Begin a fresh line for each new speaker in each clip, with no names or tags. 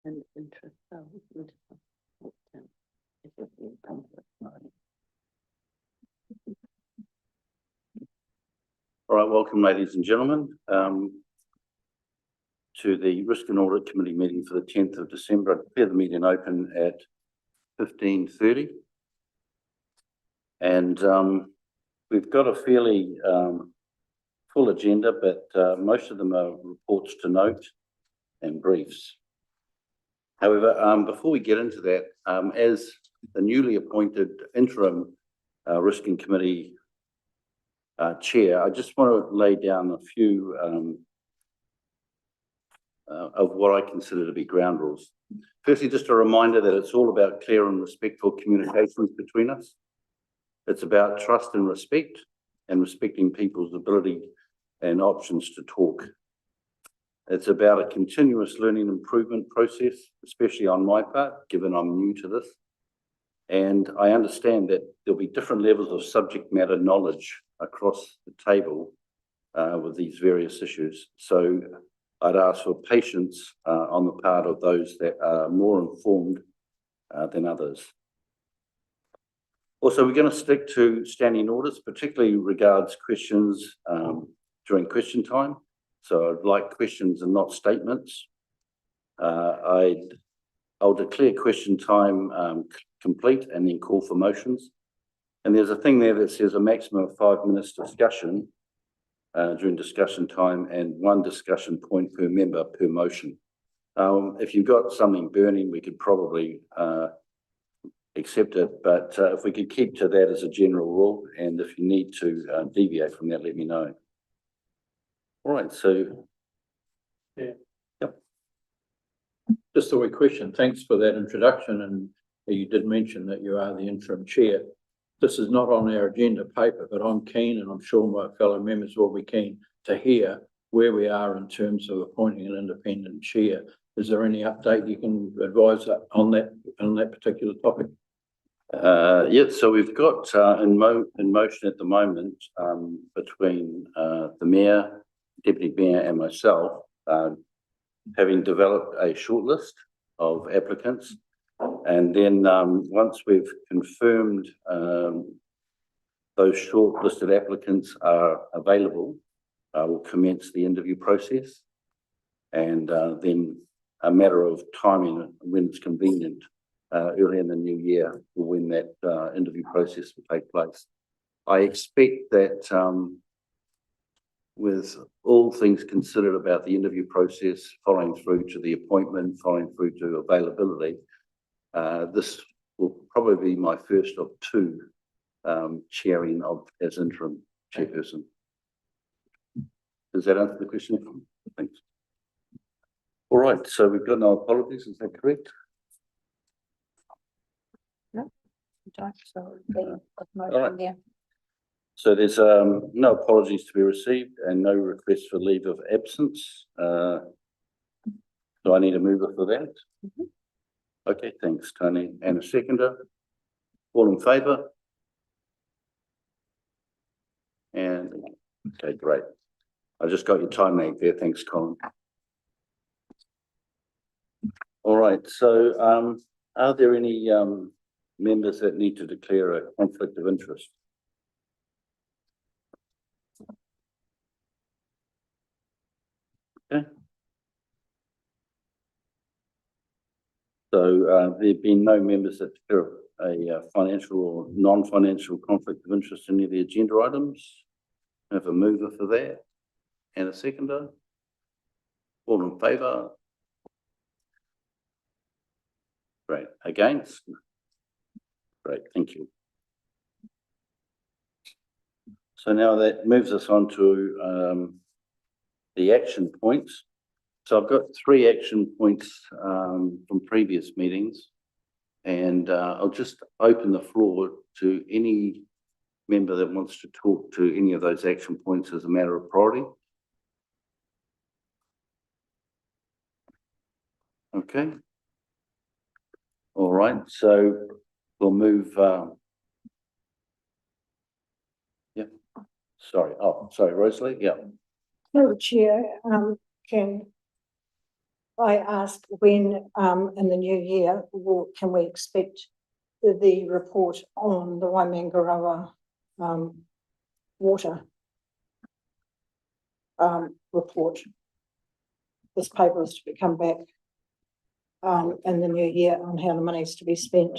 and interest.
All right, welcome, ladies and gentlemen, to the Risk and Audit Committee meeting for the 10th of December. I declare the meeting open at 15:30. And we've got a fairly full agenda, but most of them are reports to note and briefs. However, before we get into that, as the newly appointed interim Risk and Committee Chair, I just want to lay down a few of what I consider to be ground rules. Firstly, just a reminder that it's all about clear and respectful communications between us. It's about trust and respect, and respecting people's ability and options to talk. It's about a continuous learning improvement process, especially on my part, given I'm new to this. And I understand that there'll be different levels of subject matter knowledge across the table with these various issues. So I'd ask for patience on the part of those that are more informed than others. Also, we're going to stick to standing orders, particularly regards questions during question time. So I'd like questions and not statements. I'll declare question time complete and then call for motions. And there's a thing there that says a maximum of 5 minutes discussion during discussion time and 1 discussion point per member per motion. If you've got something burning, we could probably accept it, but if we could keep to that as a general rule, and if you need to deviate from that, let me know. All right, so.
Yeah.
Yep.
Just a wee question. Thanks for that introduction, and you did mention that you are the interim chair. This is not on our agenda paper, but I'm keen, and I'm sure my fellow members will be keen to hear where we are in terms of appointing an independent chair. Is there any update you can advise on that particular topic?
Yeah, so we've got in motion at the moment between the Mayor, Deputy Mayor and myself, having developed a shortlist of applicants. And then once we've confirmed those shortlisted applicants are available, we'll commence the interview process. And then a matter of timing when it's convenient, early in the new year, when that interview process will take place. I expect that with all things considered about the interview process, following through to the appointment, following through to availability, this will probably be my first of 2 chairing as interim chairperson. Does that answer the question? Thanks. All right, so we've got no apologies, is that correct?
So
right. So there's no apologies to be received and no request for leave of absence. Do I need a mover for that?
Mm-hmm.
Okay, thanks, Tony. And a seconder? All in favour? And okay, great. I just got your time lag there. Thanks, Colin. All right, so are there any members that need to declare a conflict of interest? Okay. So there have been no members that declare a financial or non-financial conflict of interest in any of the agenda items. I have a mover for that and a seconder. All in favour? Great. Against? Great, thank you. So now that moves us on to the action points. So I've got 3 action points from previous meetings, and I'll just open the floor to any member that wants to talk to any of those action points as a matter of priority. Okay. All right, so we'll move. Yeah. Sorry. Oh, sorry, Rosalie. Yeah.
No, Chair, can
I asked when, in the new year, can we expect the report on the Waimangaroa, water, report? This paper is to come back, in the new year on how the money is to be spent.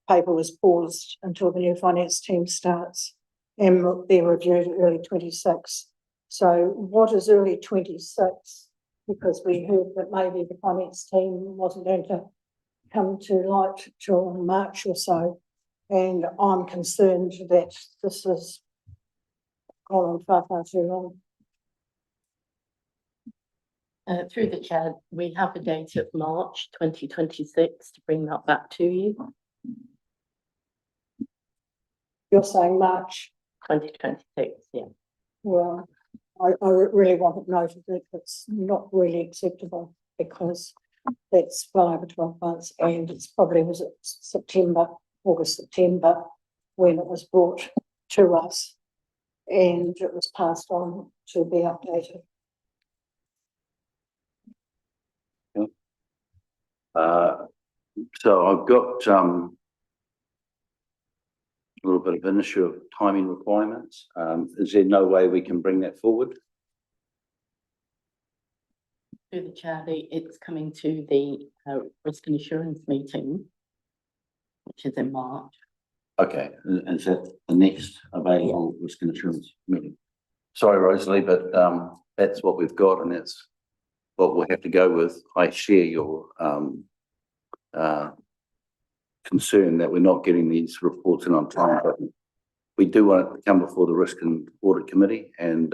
Paper was paused until the new finance team starts and they're reviewed early 26. So what is early 26? Because we heard that maybe the finance team wasn't going to come to light till March or so. And I'm concerned that this has gone on far, far too long.
Through the chair, we have a date of March 2026 to bring that back to you.
You're saying March?
2026, yeah.
Well, I really want it noted that it's not really acceptable, because that's well over 12 months, and it's probably was it September, August, September, when it was brought to us and it was passed on to be updated.
So I've got a little bit of an issue of timing requirements. Is there no way we can bring that forward?
Through the chair, it's coming to the risk and assurance meeting, which is in March.
Okay, is that the next available risk and assurance meeting? Sorry, Rosalie, but that's what we've got, and that's what we'll have to go with. I share your concern that we're not getting these reports in on time, but we do want it to come before the Risk and Audit Committee, and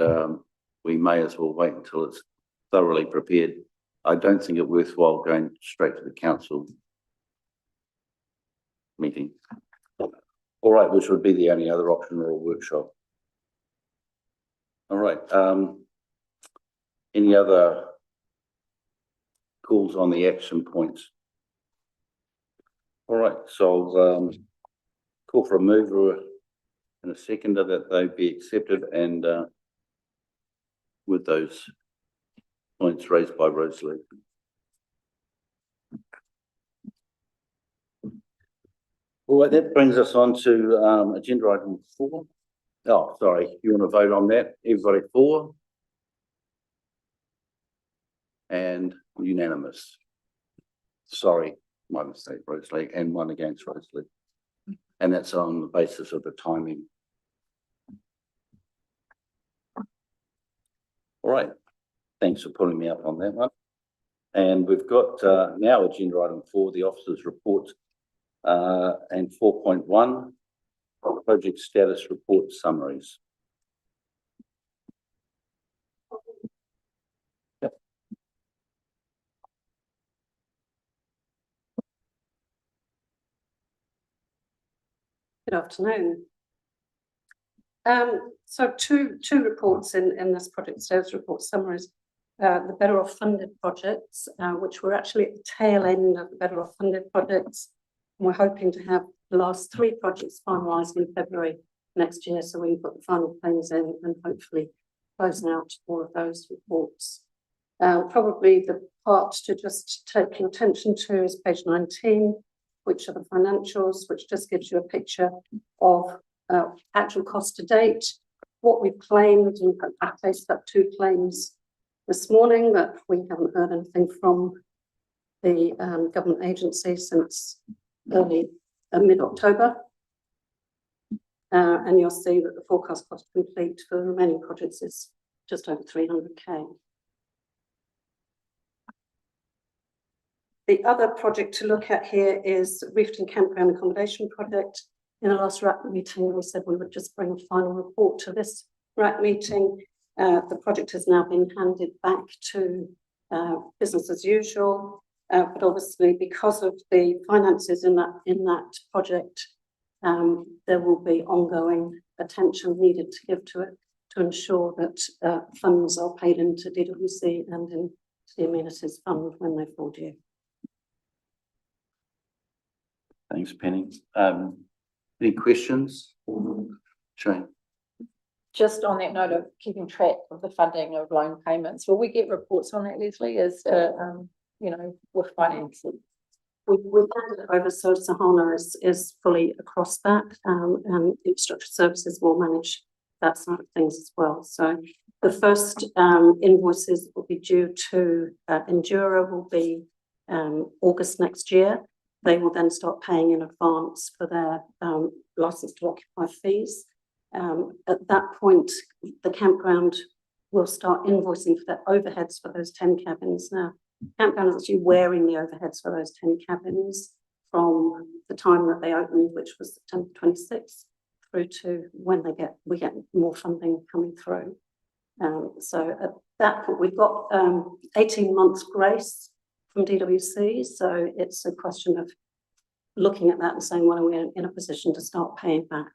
we may as well wait until it's thoroughly prepared. I don't think it worthwhile going straight to the council meeting. All right, which would be the only other option, or a workshop. All right. Any other calls on the action points? All right, so I'll call for a mover and a seconder that they be accepted, and with those points raised by Rosalie. All right, that brings us on to agenda item 4. Oh, sorry, you want to vote on that? Everybody for? And unanimous. Sorry, my mistake, Rosalie, and one against Rosalie. And that's on the basis of the timing. All right, thanks for pulling me up on that one. And we've got now agenda item 4, the officers' reports, and 4.1, project status report summaries. Yep.
Good afternoon. So two reports in this project status report summaries. The Better Off funded projects, which we're actually at the tail end of the Better Off funded projects. And we're hoping to have the last 3 projects finalised in February next year, so we can put the final claims in and hopefully close out all of those reports. Probably the part to just take your attention to is page 19, which are the financials, which just gives you a picture of actual cost to date, what we've claimed, and I placed up 2 claims this morning, but we haven't heard anything from the government agency since mid-October. And you'll see that the forecast cost to complete for the remaining projects is just over 300k. The other project to look at here is Reefton Campground Accommodation Project. In the last RAC meeting, we said we would just bring a final report to this RAC meeting. The project has now been handed back to business as usual, but obviously because of the finances in that project, there will be ongoing attention needed to give to it to ensure that funds are paid into DWC and into the amenities fund when they fall due.
Thanks, Penny. Any questions? Shane?
Just on that note of keeping track of the funding of loan payments, will we get reports on that, Leslie, as to, you know, with finances?
We've handed it over, so Sahana is fully across that, and infrastructure services will manage that side of things as well. So the first invoices will be due to Endura will be August next year. They will then start paying in advance for their license to occupy fees. At that point, the campground will start invoicing for their overheads for those 10 cabins. Now, campground is actually wearing the overheads for those 10 cabins from the time that they opened, which was September 26th, through to when we get more funding coming through. So at that point, we've got 18 months grace from DWC. So it's a question of looking at that and saying, well, are we in a position to start paying back?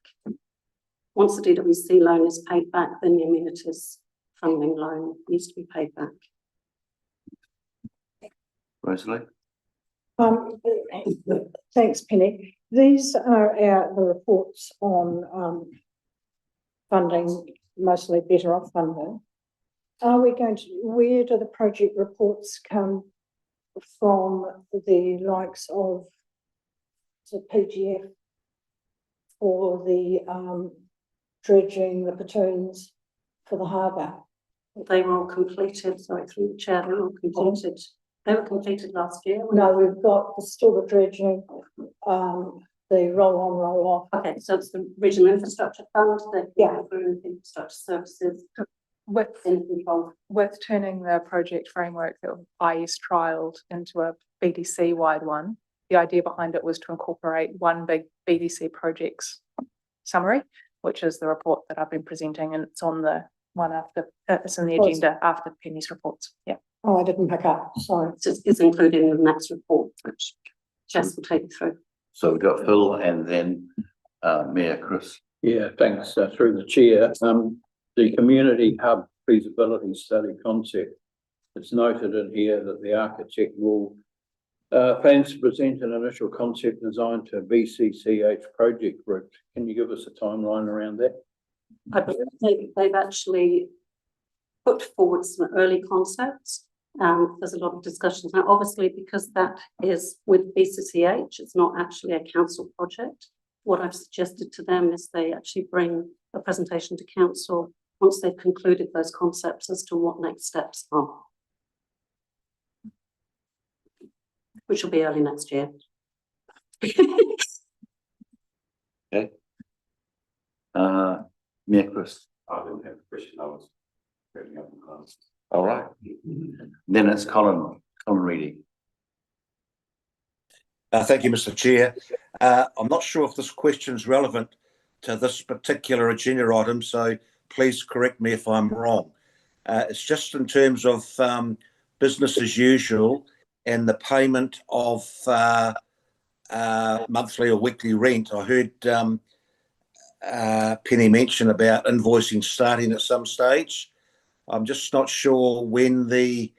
Once the DWC loan is paid back, then the amenities funding loan needs to be paid back.
Rosalie?
Thanks, Penny. These are the reports on funding, mostly better off funding. Are we going to, where do the project reports come from, the likes of the PGF for the dredging, the platoons for the harbour?
They were all completed, sorry, through the chair, they were all completed. They were completed last year.
No, we've got still the dredging, the roll on, roll off.
Okay, so it's the Regional Infrastructure Fund, the infrastructure services
With
in control.
turning the project framework that IS trialled into a BDC wide one, the idea behind it was to incorporate one big BDC projects summary, which is the report that I've been presenting, and it's on the one after, it's in the agenda after Penny's reports. Yeah.
Oh, I didn't pick up, sorry.
It's included in the next report, which Jess will take you through.
So we've got Phil and then Mayor Chris.
Yeah, thanks, through the chair. The community hub feasibility study concept, it's noted in here that the architect will plans to present an initial concept design to BCCH project group. Can you give us a timeline around that?
I believe they've actually put forward some early concepts. There's a lot of discussions now, obviously, because that is with BCCH, it's not actually a council project. What I've suggested to them is they actually bring a presentation to council once they've concluded those concepts as to what next steps are, which will be early next year.
Okay. Mayor Chris.
I didn't have a question, I was getting up in class.
All right. Then it's Colin Reedy.
Thank you, Mr. Chair. I'm not sure if this question is relevant to this particular agenda item, so please correct me if I'm wrong. It's just in terms of business as usual and the payment of monthly or weekly rent. I heard Penny mention about invoicing starting at some stage. I'm just not sure when the,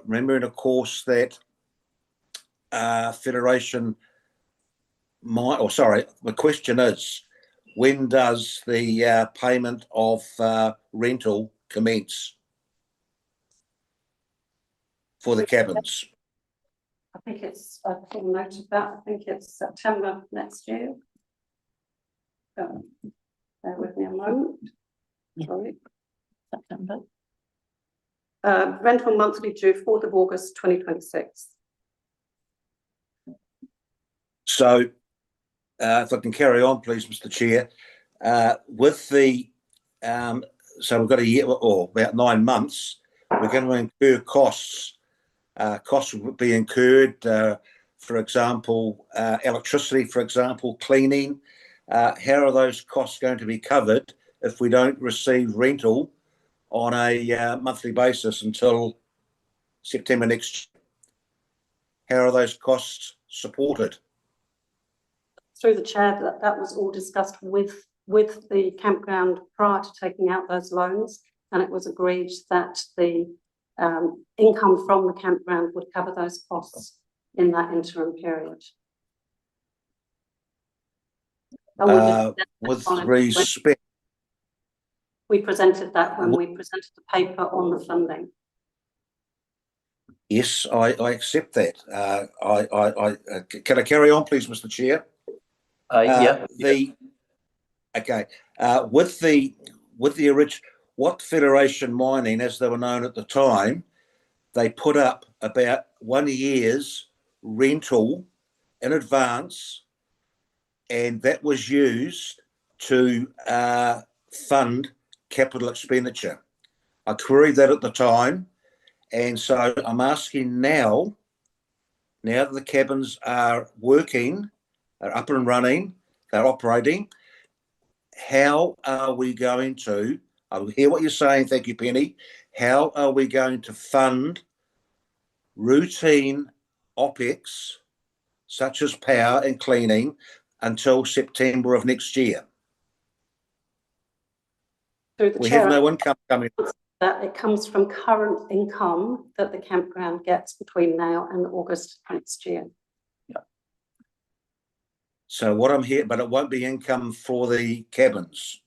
remembering of course that Federation might, or sorry, the question is, when does the payment of rental commence for the cabins?
I think it's, I think noted that, I think it's September next year. Bear with me a moment. Sorry.
September.
Rental monthly due 4th of August 2026.
So, if I can carry on, please, Mr. Chair, with the, so we've got a year or about 9 months, we're going to incur costs. Costs will be incurred, for example, electricity, for example, cleaning. How are those costs going to be covered if we don't receive rental on a monthly basis until September next year? How are those costs supported?
Through the chair, that was all discussed with the campground prior to taking out those loans, and it was agreed that the income from the campground would cover those costs in that interim period.
With respect,
We presented that when we presented the paper on the funding.
Yes, I accept that. Can I carry on, please, Mr. Chair? Okay. With the original, what Federation Mining, as they were known at the time, they put up about 1 year's rental in advance, and that was used to fund capital expenditure. I queried that at the time, and so I'm asking now that the cabins are working, they're up and running, they're operating, how are we going to, I hear what you're saying, thank you, Penny, how are we going to fund routine OPEX, such as power and cleaning, until September of next year?
Through the
We
chair,
have no income coming.
that it comes from current income that the campground gets between now and August next year.
So what I'm here, but it won't be income for the cabins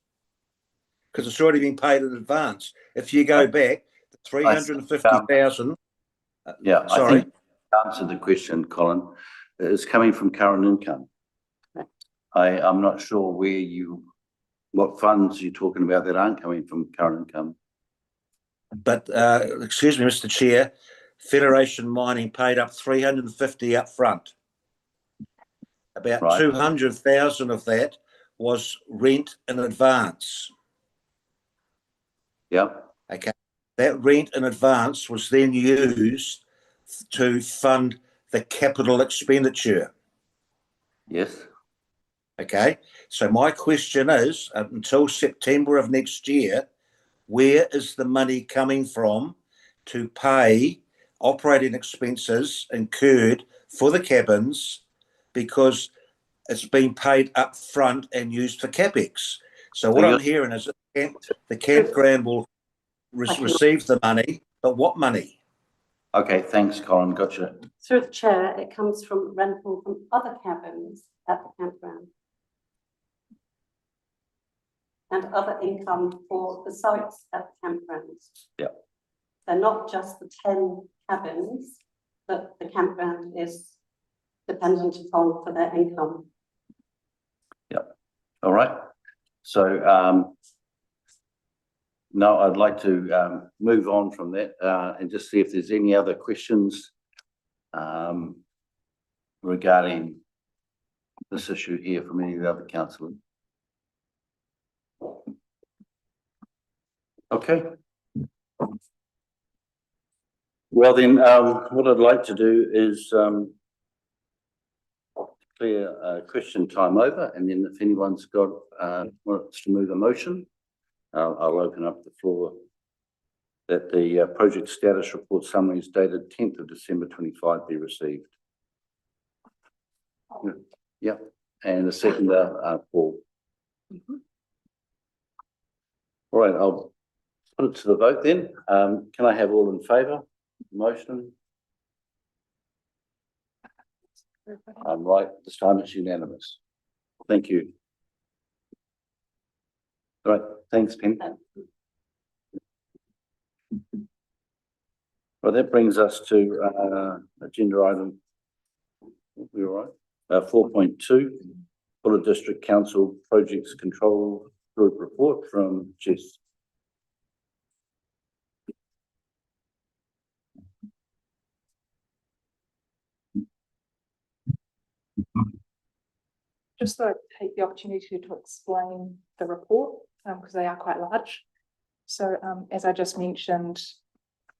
because it's already been paid in advance. If you go back, 350,000.
Yeah,
sorry.
I think you answered the question, Colin. It's coming from current income. I'm not sure what funds you're talking about that aren't coming from current income.
But excuse me, Mr. Chair, Federation Mining paid up 350 up front. About 200,000 of that was rent in advance.
Yeah.
Okay. That rent in advance was then used to fund the capital expenditure.
Yes.
Okay. So my question is, until September of next year, where is the money coming from to pay operating expenses incurred for the cabins, because it's been paid up front and used for CapEx? So what I'm hearing is that the campground will receive the money, but what money?
Okay, thanks, Colin. Gotcha.
Through the chair, it comes from rental from other cabins at the campground. And other income for the sites at the campgrounds.
Yeah.
They're not just the 10 cabins that the campground is dependent upon for their income.
Yeah. All right. So now I'd like to move on from that and just see if there's any other questions regarding this issue here from any of the other councillors. Okay. Well then, what I'd like to do is clear question time over, and then if anyone's got wants to move a motion, I'll open up the floor that the project status report summaries dated 10th of December 25 be received. Yeah, and a seconder, Paul. All right, I'll put it to the vote then. Can I have all in favour? Motion? I'm right, this time it's unanimous. Thank you. All right, thanks, Penny. Well, that brings us to agenda item, we all right? 4.2, Fuller District Council Projects Control Group Report from Jess.
Just thought I'd take the opportunity to explain the report because they are quite large. So as I just mentioned,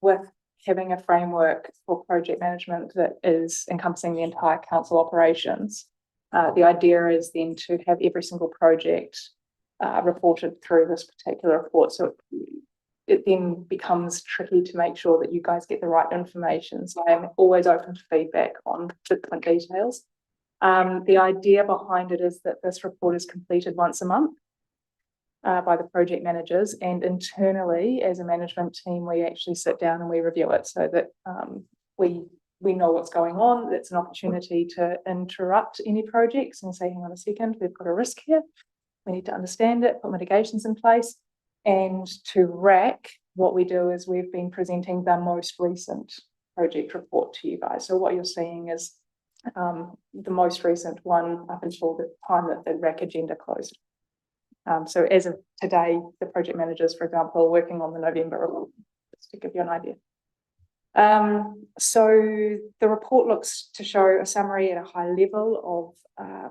with having a framework for project management that is encompassing the entire council operations, the idea is then to have every single project reported through this particular report. So it then becomes tricky to make sure that you guys get the right information. So I am always open to feedback on different details. The idea behind it is that this report is completed once a month by the project managers, and internally as a management team we actually sit down and we review it so that we know what's going on. It's an opportunity to interrupt any projects and say, hang on a second, we've got a risk here, we need to understand it, put mitigations in place, And to RAC, what we do is we've been presenting the most recent project report to you guys. So what you're seeing is the most recent one up until the time that the RAC agenda closed. So as of today, the project managers, for example, are working on the November report, just to give you an idea. So the report looks to show a summary at a high level of,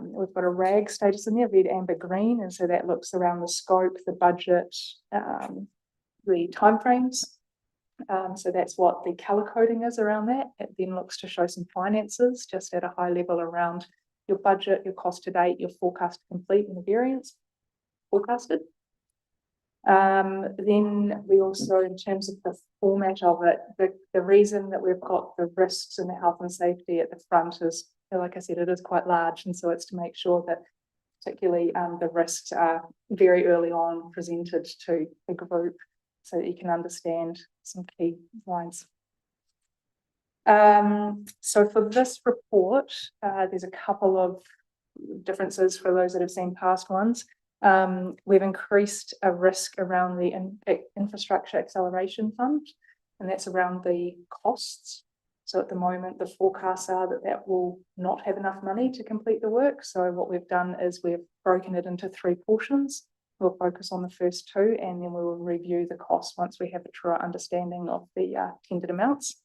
we've got a RAG status in there, red, amber, green, and so that looks around the scope, the budget, the timeframes. So that's what the colour coding is around that. It then looks to show some finances just at a high level around your budget, your cost to date, your forecast to complete, and the variance forecasted. Then we also, in terms of the format of it, the reason that we've got the risks and the health and safety at the front is, like I said, it is quite large, and so it's to make sure that particularly the risks are very early on presented to the group so that you can understand some key lines. So for this report, there's a couple of differences for those that have seen past ones. We've increased a risk around the infrastructure acceleration fund, and that's around the costs. So at the moment, the forecasts are that that will not have enough money to complete the work. So what we've done is we've broken it into 3 portions. We'll focus on the first 2, and then we will review the costs once we have a truer understanding of the tendered amounts.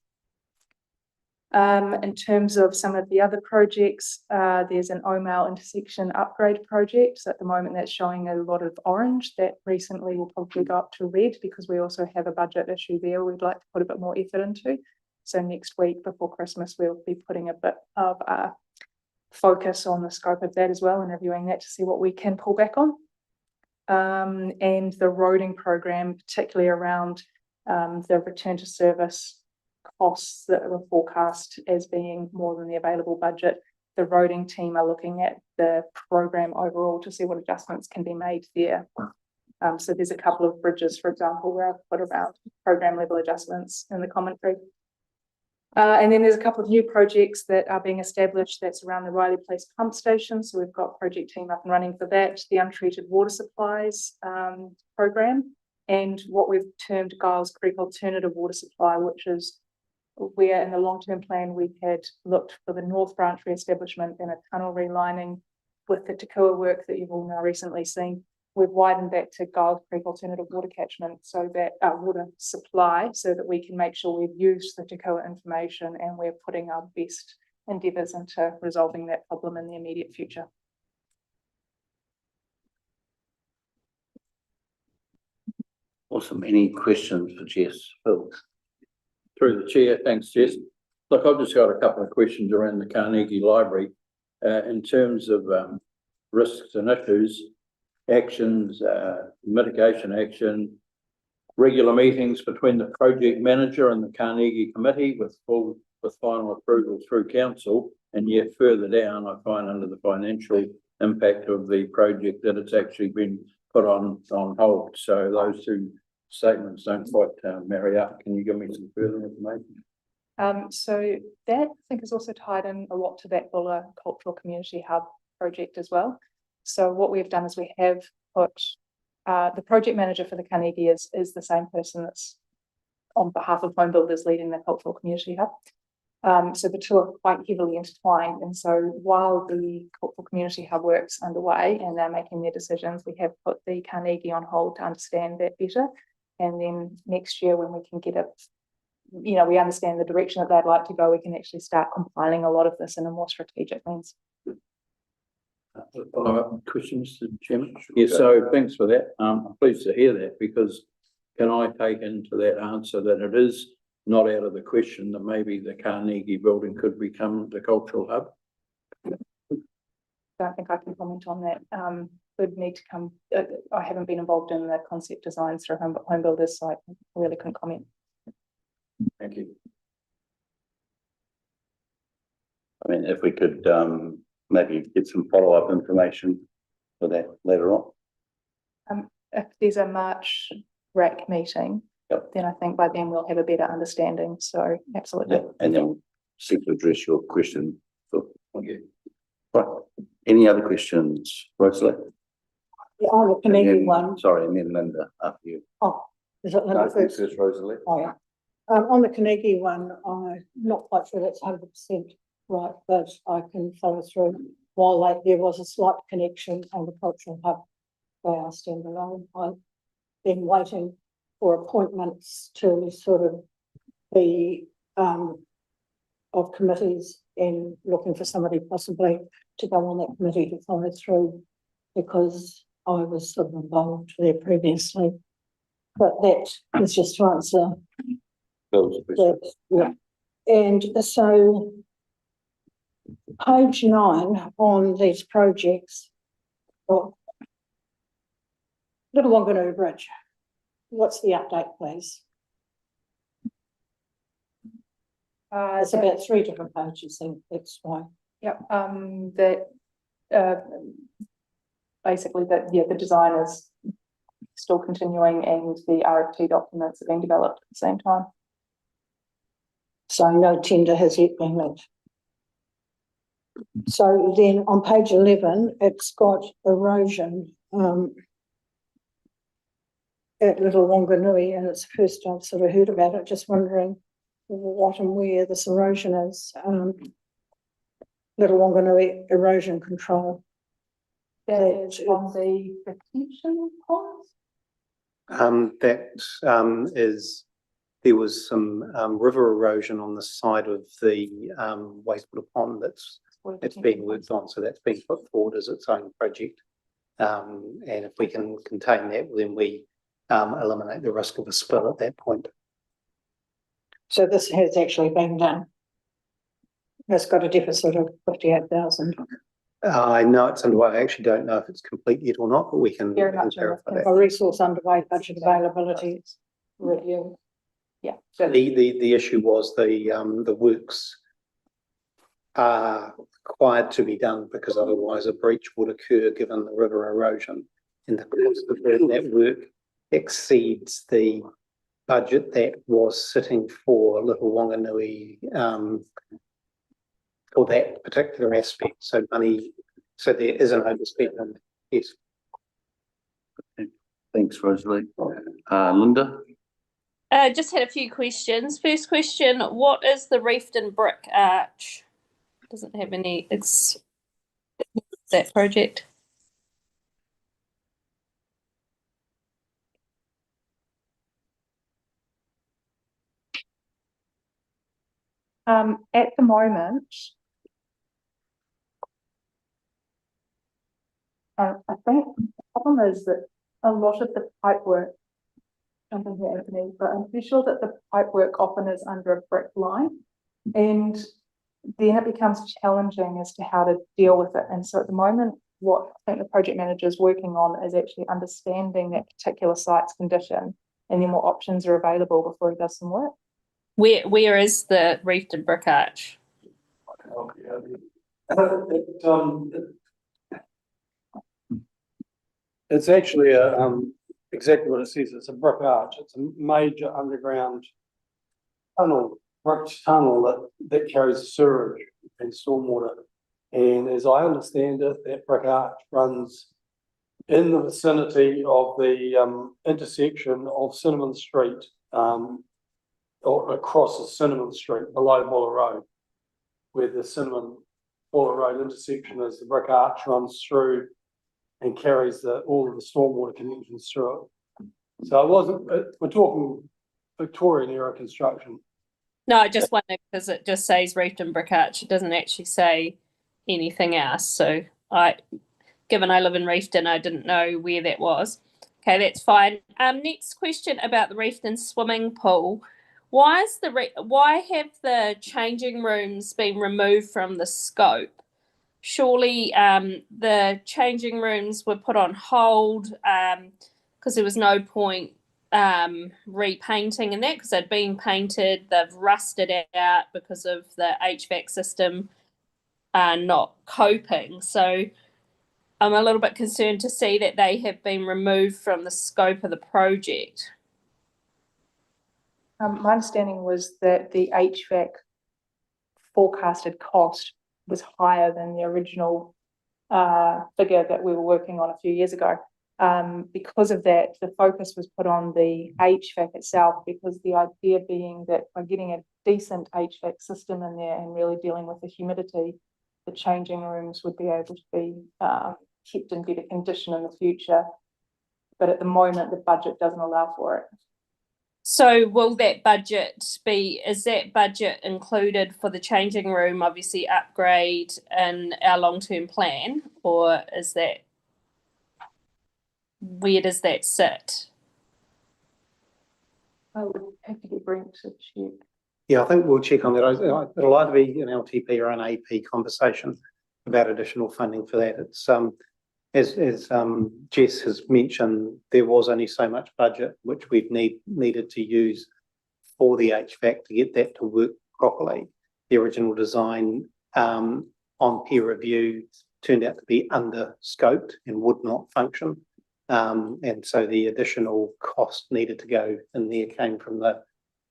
In terms of some of the other projects, there's an Omau intersection upgrade project. So at the moment that's showing a lot of orange. That recently will probably go up to red because we also have a budget issue there we'd like to put a bit more effort into. So next week before Christmas, we'll be putting a bit of focus on the scope of that as well and reviewing that to see what we can pull back on. And the roading program, particularly around the return to service costs that were forecast as being more than the available budget. The roading team are looking at the program overall to see what adjustments can be made there. So there's a couple of bridges, for example, where I've put around program level adjustments in the commentary. And then there's a couple of new projects that are being established that's around the Riley Place pump station. So we've got project team up and running for that, the untreated water supplies program, and what we've termed Giles Creek alternative water supply, which is where in the long-term plan we had looked for the North Branch re-establishment and a tunnel relining with the Te Kua work that you've all now recently seen. We've widened that to Giles Creek alternative water catchment, so that water supply, so that we can make sure we've used the Te Kua information and we're putting our best endeavours into resolving that problem in the immediate future.
Awesome. Any questions for Jess? Phil?
Through the chair, thanks, Jess. Look, I've just got a couple of questions around the Carnegie Library in terms of risks and issues, actions, mitigation action, regular meetings between the project manager and the Carnegie committee with final approval through council, and yet further down I find under the financial impact of the project that it's actually been put on hold. So those 2 statements don't quite marry up. Can you give me some further information?
So that I think is also tied in a lot to that Bulla Cultural Community Hub project as well. So what we've done is we have put the project manager for the Carnegie is the same person that's on behalf of home builders leading the Cultural Community Hub. So the 2 are quite heavily intertwined, and so while the Cultural Community Hub works underway and they're making their decisions, we have put the Carnegie on hold to understand that better. And then next year when we can get it, you know, we understand the direction that they'd like to go, we can actually start compiling a lot of this in a more strategic means.
Follow-up question, Mr. Chairman? Yeah, so thanks for that. I'm pleased to hear that, because can I take into that answer that it is not out of the question that maybe the Carnegie building could become the cultural hub?
Don't think I can comment on that. Would need to come. I haven't been involved in the concept designs through home builders, so I really couldn't comment.
Thank you.
I mean, if we could maybe get some follow-up information for that later on.
If there's a March RAC meeting, then I think by then we'll have a better understanding. So absolutely.
Yeah, and then we'll seek to address your question. Thank you. Right. Any other questions, Rosalie?
On the
And
Carnegie
then-
one,
Sorry, and then Linda, after you.
is it
No,
Linda
thanks,
first?
Rosalie.
Oh, yeah. On the Carnegie one, I'm not quite sure that's 100% right, but I can follow through. While there was a slight connection on the cultural hub, they are standalone. I've been waiting for appointments to sort of be of committees and looking for somebody possibly to go on that committee to follow through, because I was sort of involved there previously. But that is just to answer
Bill's question.
that, yeah. And so page 9 on these projects, oh, Little Wanganui Bridge. What's the update, please? It's about 3 different pages, and that's why.
Yep, basically the design is still continuing and the RFT documents are being developed at the same time.
So no tender has yet been let. So then on page 11, it's got erosion at Little Wanganui, and it's the first I've sort of heard about it, just wondering what and where this erosion is. Little Wanganui erosion control.
That
That
is on the retention ponds.
There was some river erosion on the side of the wastewater pond that's being worked on, so that's been put forward as its own project. And if we can contain that, then we eliminate the risk of a spill at that point.
So this has actually been done. It's got a deficit of 58,000.
I know it's underway. I actually don't know if it's complete yet or not, but we can
Very much
clarify
in
that.
A resource underway budget availability review.
Yeah.
The issue was the works are required to be done because otherwise a breach would occur given the river erosion. And the cost of that work exceeds the budget that was sitting for Little Wanganui for that particular aspect. So there is an overspend. Yes.
Thanks, Rosalie. Linda?
Just had a few questions. First question, what is the reefed and brick arch? Doesn't have any, it's that project.
At the moment, I think the problem is that a lot of the pipe work, jumping here, Anthony, but I'm pretty sure that the pipe work often is under a brick line, and then it becomes challenging as to how to deal with it. And so at the moment, what I think the project manager is working on is actually understanding that particular site's condition and then what options are available before he does some work.
Where is the reefed and brick arch?
It's actually exactly what it says. It's a brick arch. It's a major underground tunnel, brick tunnel that carries sewage and stormwater. And as I understand it, that brick arch runs in the vicinity of the intersection of Cinnamon Street, or across the Cinnamon Street below Buller Road, where the Cinnamon Buller Road intersection is. The brick arch runs through and carries all of the stormwater connections through it. So we're talking Victorian era construction.
No, I just wonder because it just says reefed and brick arch. It doesn't actually say anything else. So given I live in Reefton, I didn't know where that was. Okay, that's fine. Next question about the Reefton swimming pool. Why have the changing rooms been removed from the scope? Surely the changing rooms were put on hold because there was no point repainting and that, because they'd been painted, they've rusted out because of the HVAC system not coping. So I'm a little bit concerned to see that they have been removed from the scope of the project.
My understanding was that the HVAC forecasted cost was higher than the original figure that we were working on a few years ago. Because of that, the focus was put on the HVAC itself, because the idea being that by getting a decent HVAC system in there and really dealing with the humidity, the changing rooms would be able to be kept in better condition in the future. But at the moment, the budget doesn't allow for it.
So will that budget is that budget included for the changing room, obviously upgrade in our long-term plan, or is that, where does that sit?
I would have to get Brent to check.
Yeah, I think we'll check on that. It'll either be an LTP or an AP conversation about additional funding for that. It's as Jess has mentioned, there was only so much budget which we've needed to use for the HVAC to get that to work properly. The original design on peer review turned out to be under scoped and would not function. And so the additional cost needed to go in there came from the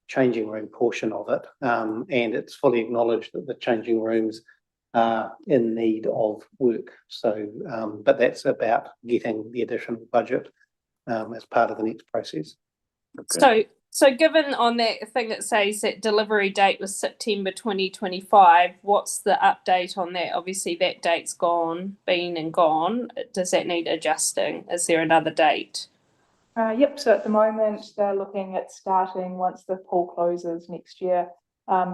changing room portion of it. And it's fully acknowledged that the changing rooms are in need of work. So, but that's about getting the additional budget as part of the next process.
Okay.
So given on that thing that says that delivery date was September 2025, what's the update on that? Obviously that date's been and gone. Does that need adjusting? Is there another date?
Yep, so at the moment they're looking at starting once the pool closes next year,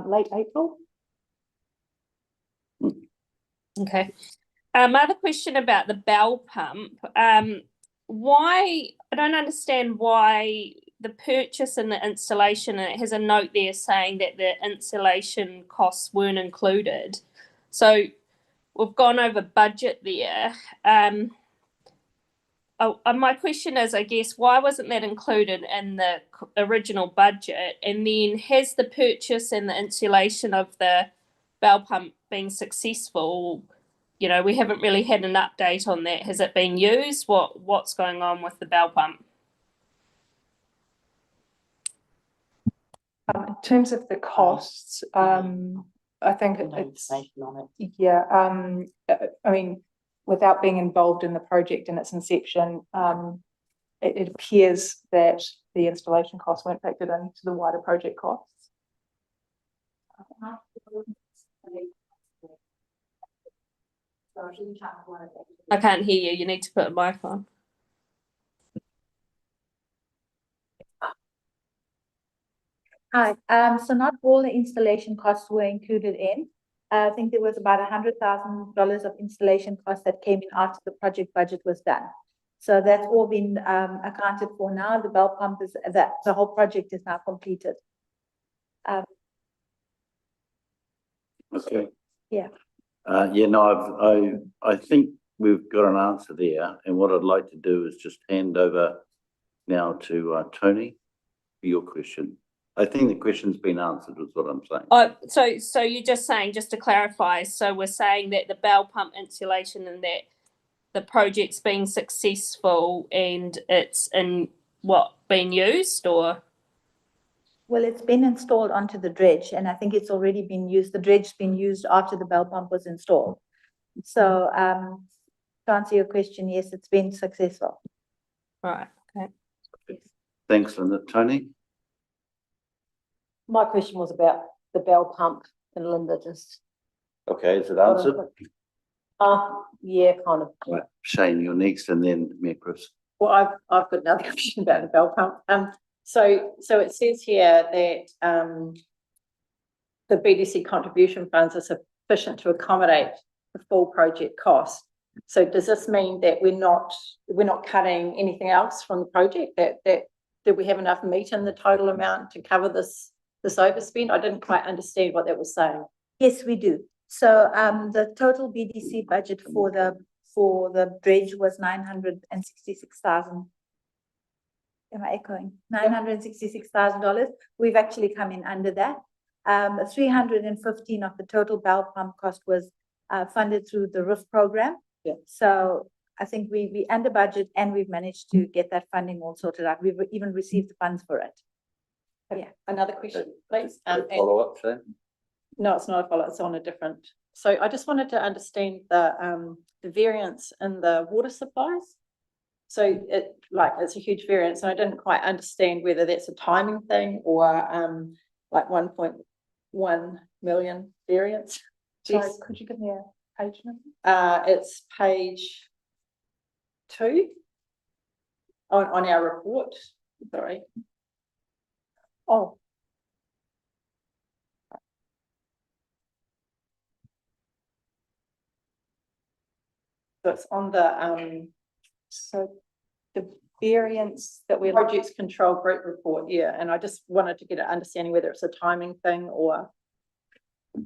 late April.
Okay. My other question about the bell pump. Why, I don't understand why the purchase and the installation, and it has a note there saying that the installation costs weren't included. So we've gone over budget there. My question is, I guess, why wasn't that included in the original budget? And then has the purchase and the installation of the bell pump been successful? You know, we haven't really had an update on that. Has it been used? What's going on with the bell pump?
In terms of the costs, I think
No
it's,
information on it.
yeah, I mean, without being involved in the project and its inception, it appears that the installation costs weren't factored into the wider project costs.
I can't hear you. You need to put a mic on.
Hi, so not all the installation costs were included in. I think there was about $100,000 of installation costs that came in after the project budget was done. So that's all been accounted for now. The bell pump is that the whole project is now completed.
Okay.
Yeah.
No, I think we've got an answer there, and what I'd like to do is just hand over now to Tony for your question. I think the question's been answered, is what I'm saying.
So you're just saying, just to clarify, so we're saying that the bell pump installation and that the project's been successful and it's being used, or?
Well, it's been installed onto the dredge, and I think it's already been used. The dredge's been used after the bell pump was installed. So, to answer your question, yes, it's been successful.
Right. Okay.
Yes.
Thanks, Linda. Tony?
My question was about the bell pump, and Linda just.
Okay, is it answered?
Yeah, kind of.
Right. Shane, you're next, and then me, Chris.
Well, I've got another question about the bell pump. So it says here that the BDC contribution funds are sufficient to accommodate the full project cost. So does this mean that we're not cutting anything else from the project? That we have enough meat in the total amount to cover this overspend? I didn't quite understand what that was saying.
Yes, we do. So the total BDC budget for the dredge was $966,000. Am I echoing? $966,000. We've actually come in under that. 315 of the total bell pump cost was funded through the roof program.
Yeah.
So I think we under budget, and we've managed to get that funding all sorted out. We've even received the funds for it. Yeah.
Another question, please.
Follow up, Shane?
No, it's not a follow, it's on a different. So I just wanted to understand the variance in the water supplies. So it's a huge variance, and I didn't quite understand whether that's a timing thing or like 1.1 million variance.
Sorry,
Yes.
could you give me a page number?
It's page 2 on our report. Sorry.
Oh,
So it's on the
so the variance that we're,
projects control group report, yeah, and I just wanted to get an understanding whether it's a timing thing or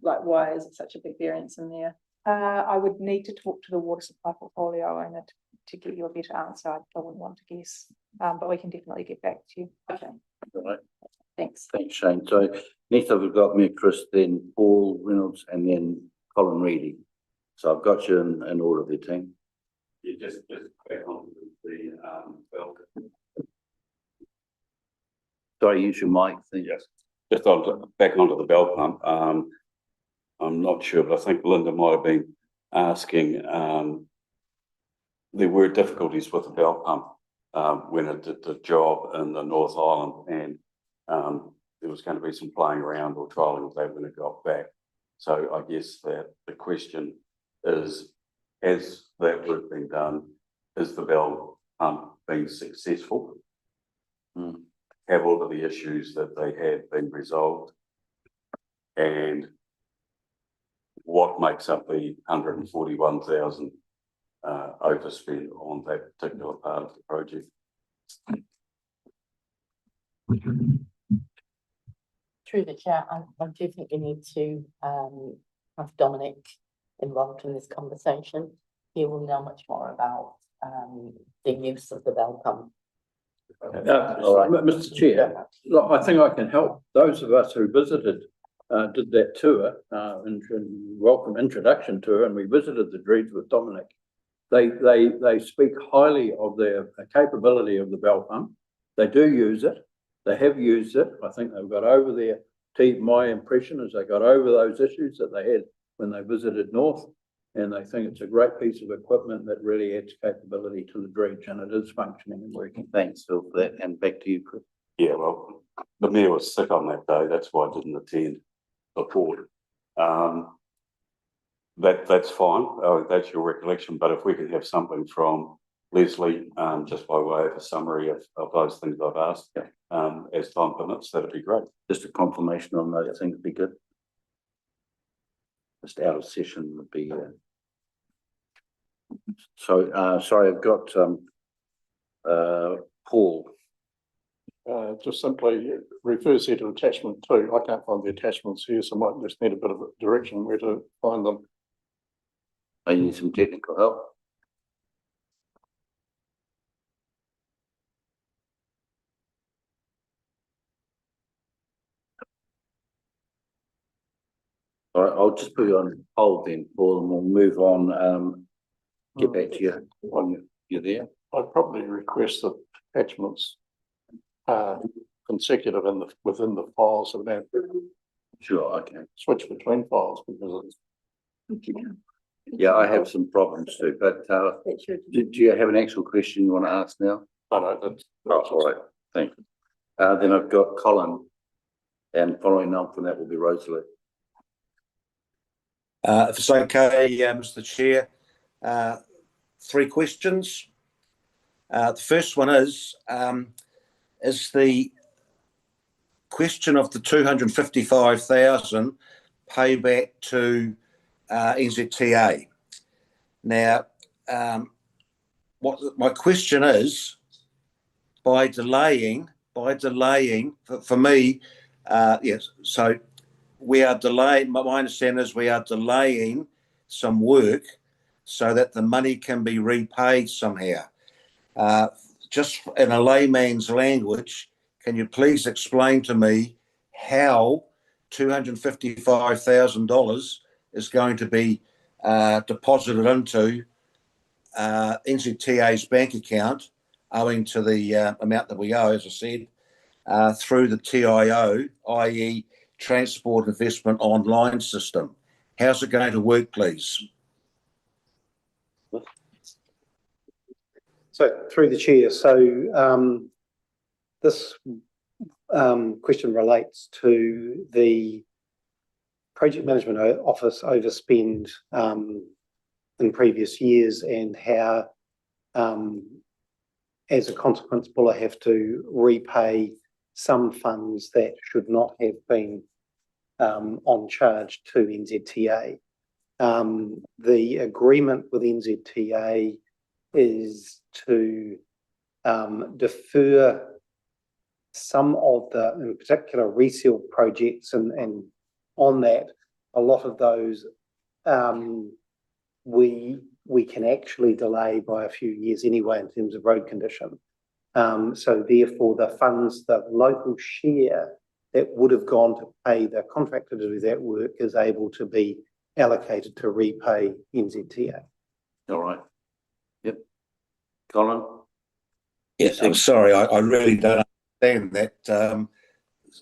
like why is it such a big variance in there?
I would need to talk to the water supply portfolio owner to give you a better answer. I wouldn't want to guess, but we can definitely get back to you.
Okay,
All right.
thanks.
Thanks, Shane. So next up, we've got me, Chris, then Paul Reynolds, and then Colin Reedy. So I've got you in order there, team.
Yeah, just back on the well.
Sorry, use your mic.
Yes, just back onto the bell pump. I'm not sure, but I think Linda might have been asking. There were difficulties with the bell pump when it did the job in the North Island, and there was going to be some playing around or trialling with that when it got back. So I guess that the question is, has that work been done? Is the bell pump being successful? Have all of the issues that they had been resolved? And what makes up the 141,000 overspend on that particular part of the project?
Through the chair, I do think we need to have Dominic involved in this conversation. He will know much more about the use of the bell pump.
All right.
Mr. Chair, look, I think I can help those of us who visited, did that tour, welcome introduction tour, and we visited the dredge with Dominic. They speak highly of their capability of the bell pump. They do use it. They have used it. I think they've got over their my impression is they got over those issues that they had when they visited North, and they think it's a great piece of equipment that really adds capability to the dredge, and it is functioning and working.
Thanks, Phil, for that. And back to you, Chris.
Yeah, well, the mayor was sick on that day. That's why I didn't attend the port. That's fine. That's your recollection. But if we could have something from Leslie, just by way of a summary of those things I've asked, as time permits, that'd be great.
Just a confirmation on those things would be good. Just out of session would be. So, sorry, I've got Paul.
Just simply refers here to attachment 2. I can't find the attachments here, so I might just need a bit of direction where to find them.
I need some technical help. All right, I'll just put you on hold then, Paul, and we'll move on. Get back to you when you're there.
I'd probably request that attachments consecutive within the files, so that
Sure, I can.
switch between files because it's.
Yeah, I have some problems too, but do you have an actual question you want to ask now?
No, that's
all right, thanks. Then I've got Colin, and following on from that will be Rosalie.
If it's okay, Mr. Chair, 3 questions. The first one is the question of the 255,000 payback to NZTA. Now, what my question is, by delaying, for me, yes, so we are delaying, my understanding is we are delaying some work so that the money can be repaid somehow. Just in a layman's language, can you please explain to me how $255,000 is going to be deposited into NZTA's bank account, owing to the amount that we owe, as I said, through the TIO, i.e. Transport Investment Online System? How's it going to work, please?
So through the chair, this question relates to the project management office overspend in previous years and how, as a consequence, Buller have to repay some funds that should not have been on charge to NZTA. The agreement with NZTA is to defer some of the, in particular, resale projects, and on that, a lot of those we can actually delay by a few years anyway in terms of road condition. So therefore, the funds, the local share that would have gone to pay the contractor to do that work is able to be allocated to repay NZTA.
All right. Yep. Colin?
Yeah, I'm sorry, I really don't understand that.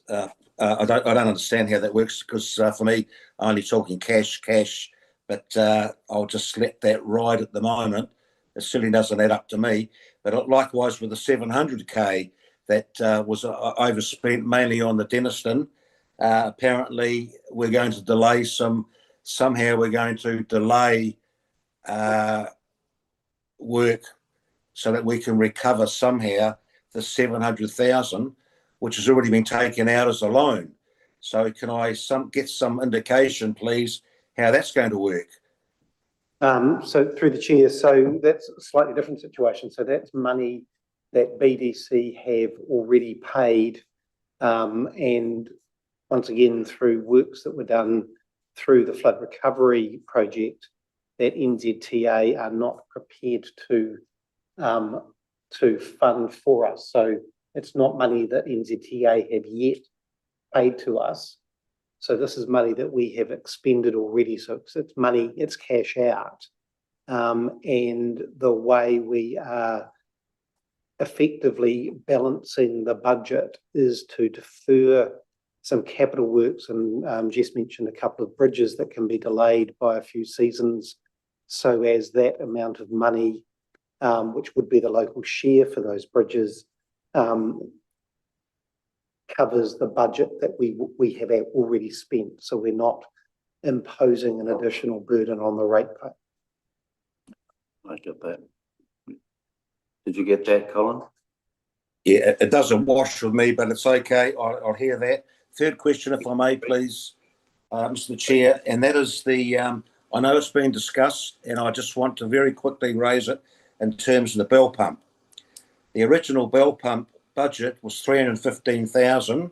I don't understand how that works, because for me, only talking cash, but I'll just let that ride at the moment. It certainly doesn't add up to me. But likewise with the 700k that was overspent mainly on the Denniston, apparently we're going to delay somehow we're going to delay work so that we can recover somehow the 700,000, which has already been taken out as a loan. So can I get some indication, please, how that's going to work?
So through the chair, so that's a slightly different situation. So that's money that BDC have already paid, and once again through works that were done through the flood recovery project that NZTA are not prepared to fund for us. So it's not money that NZTA have yet paid to us. So this is money that we have expended already. So it's money, it's cash out. And the way we are effectively balancing the budget is to defer some capital works, and Jess mentioned a couple of bridges that can be delayed by a few seasons, so as that amount of money, which would be the local share for those bridges, covers the budget that we have already spent. So we're not imposing an additional burden on the ratepayer.
I get that. Did you get that, Colin?
Yeah, it doesn't wash with me, but it's okay. I'll hear that. Third question, if I may, please, Mr. Chair, and that is I know it's been discussed, and I just want to very quickly raise it in terms of the bell pump. The original bell pump budget was 315,000.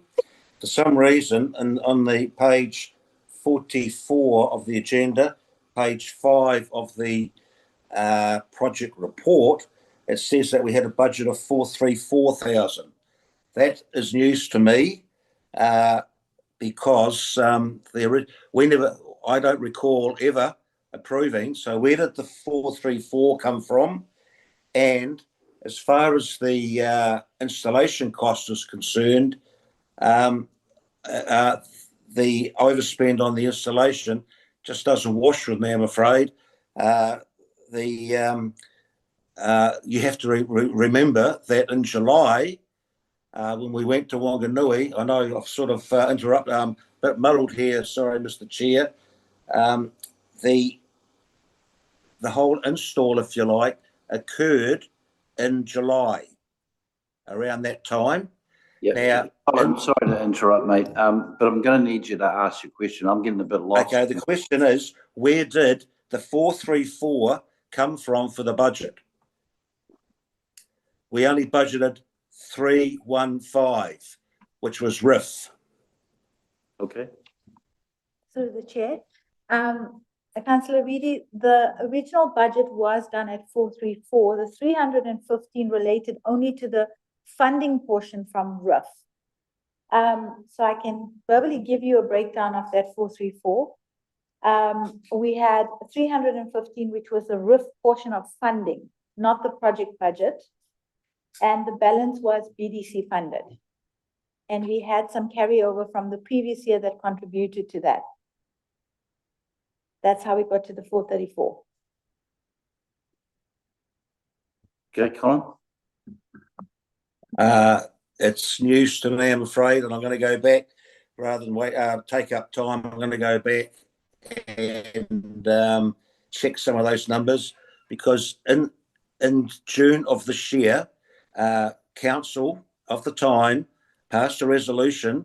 For some reason, on the page 44 of the agenda, page 5 of the project report, it says that we had a budget of 434,000. That is news to me, because I don't recall ever approving. So where did the 434 come from? And as far as the installation cost is concerned, the overspend on the installation just doesn't wash with me, I'm afraid. You have to remember that in July, when we went to Wanganui, I know I've sort of interrupted, a bit muddled here, sorry, Mr. Chair. The whole install, if you like, occurred in July, around that time.
Yeah. I'm sorry to interrupt, mate, but I'm going to need you to ask your question. I'm getting a bit lost.
Okay, the question is, where did the 434 come from for the budget? We only budgeted 315, which was RIF.
Okay.
So the chair, Councillor Reedy, the original budget was done at 434. The 315 related only to the funding portion from RIF. So I can verbally give you a breakdown of that 434. We had 315, which was the RIF portion of funding, not the project budget. And the balance was BDC funded. And we had some carryover from the previous year that contributed to that. That's how we got to the 434.
Okay, Colin?
It's news to me, I'm afraid, and I'm going to go back rather than wait, take up time. I'm going to go back and check some of those numbers, because in June of this year, council of the time passed a resolution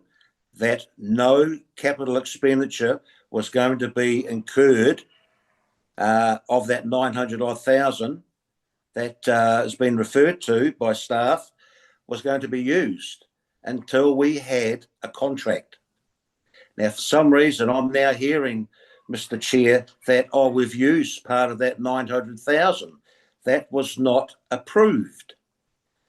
that no capital expenditure was going to be incurred of that 900 odd thousand that has been referred to by staff was going to be used until we had a contract. Now, for some reason, I'm now hearing, Mr. Chair, that, oh, we've used part of that 900,000. That was not approved.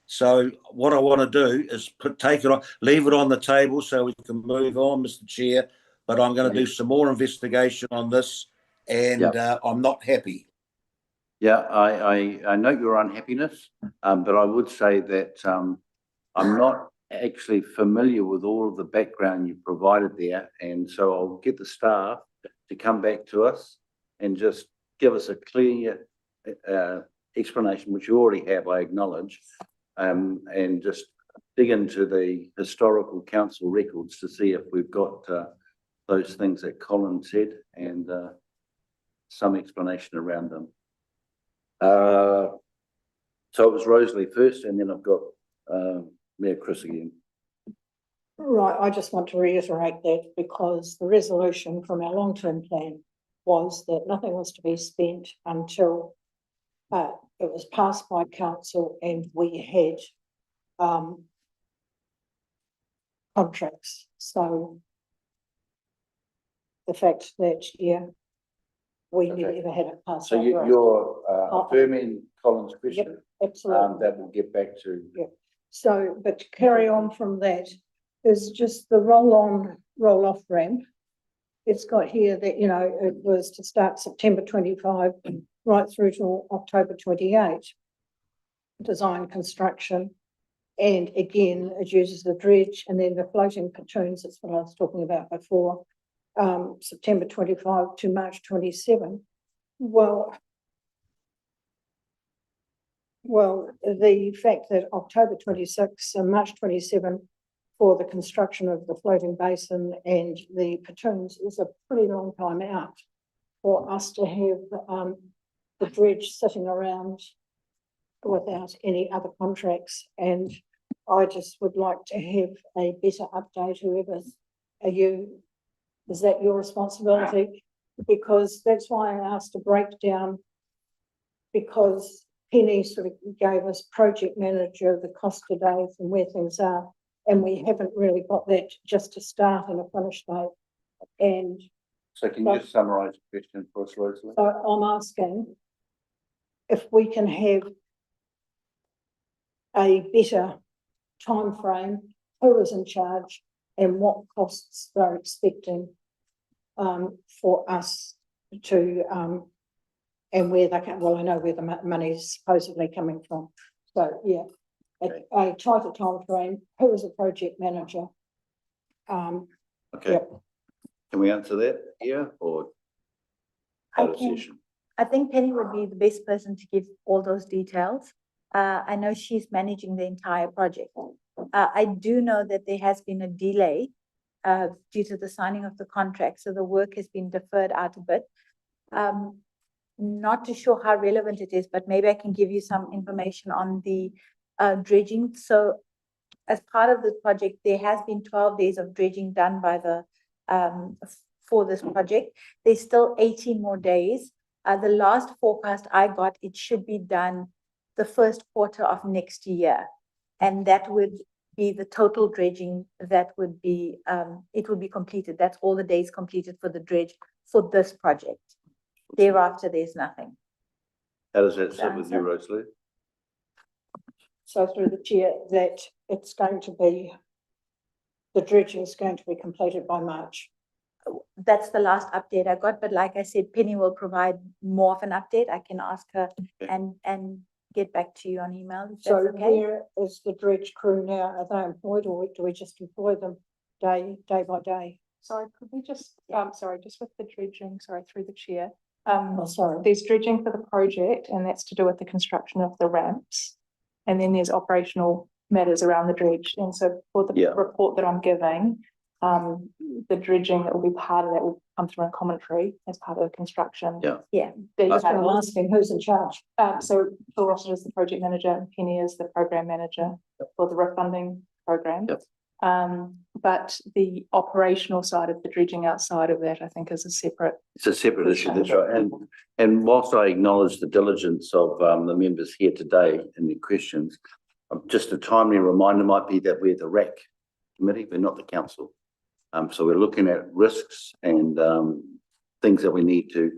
So what I want to do is take it on, leave it on the table so we can move on, Mr. Chair. But I'm going to do some more investigation on this, and I'm not happy.
Yeah, I note your unhappiness, but I would say that I'm not actually familiar with all of the background you provided there, and so I'll get the staff to come back to us and just give us a clear explanation, which you already have, I acknowledge, and just dig into the historical council records to see if we've got those things that Colin said, and some explanation around them. So it was Rosalie first, and then I've got Mayor Chris again.
Right, I just want to reiterate that, because the resolution from our long-term plan was that nothing was to be spent until it was passed by council and we had contracts. So the fact that, we never had it passed.
So you're affirming Colin's question?
Yep, absolutely.
That we'll get back to.
Yeah. So, but to carry on from that is just the roll-on, roll-off ramp. It's got here that, it was to start September 25 right through to October 28. Design, construction, and again, it uses the dredge and then the floating pontoons. That's what I was talking about before. September 25 to March 27. Well, the fact that October 26 and March 27 for the construction of the floating basin and the pontoons is a pretty long time out for us to have the dredge sitting around without any other contracts. And I just would like to have a better update. Whoever is that your responsibility? Because that's why I asked a breakdown, because Penny sort of gave us project manager, the cost per day and where things are, and we haven't really got that just to start and a finish date. And
so can you just summarise the question for us, Rosalie?
So I'm asking if we can have a better time frame, who is in charge and what costs they're expecting for us to and where they can. Well, I know where the money is supposedly coming from. So a tighter time frame. Who is a project manager?
Okay. Yep. Can we answer that here or out of session?
I think Penny would be the best person to give all those details. I know she's managing the entire project. I do know that there has been a delay due to the signing of the contract, so the work has been deferred out a bit. Not too sure how relevant it is, but maybe I can give you some information on the dredging. So as part of this project, there has been 12 days of dredging done by the for this project. There's still 18 more days. The last forecast I got, it should be done the first quarter of next year. And that would be the total dredging that would be, it would be completed. That's all the days completed for the dredge for this project. Thereafter, there's nothing.
How does that sit with you, Rosalie?
So through the chair, that it's going to be, the dredging is going to be completed by March.
That's the last update I got, but like I said, Penny will provide more of an update. I can ask her and get back to you on email. If
so
that's okay.
Where is the dredge crew now? Are they employed, or do we just employ them day by day?
Sorry, could we just, just with the dredging, through the chair,
sorry.
There's dredging for the project, and that's to do with the construction of the ramps. And then there's operational matters around the dredge. And so for the
Yeah.
report that I'm giving, the dredging that will be part of that will come through in commentary as part of the construction.
Yeah.
Yeah.
That's what I'm
details.
asking, who's in charge?
So Phil Rossiter is the project manager and Penny is the program manager for the refunding program.
Yep.
But the operational side of the dredging outside of that, I think, is a separate.
It's a separate issue, that's right. And whilst I acknowledge the diligence of the members here today and the questions, just a timely reminder might be that we're the RAC committee, we're not the council. So we're looking at risks and things that we need to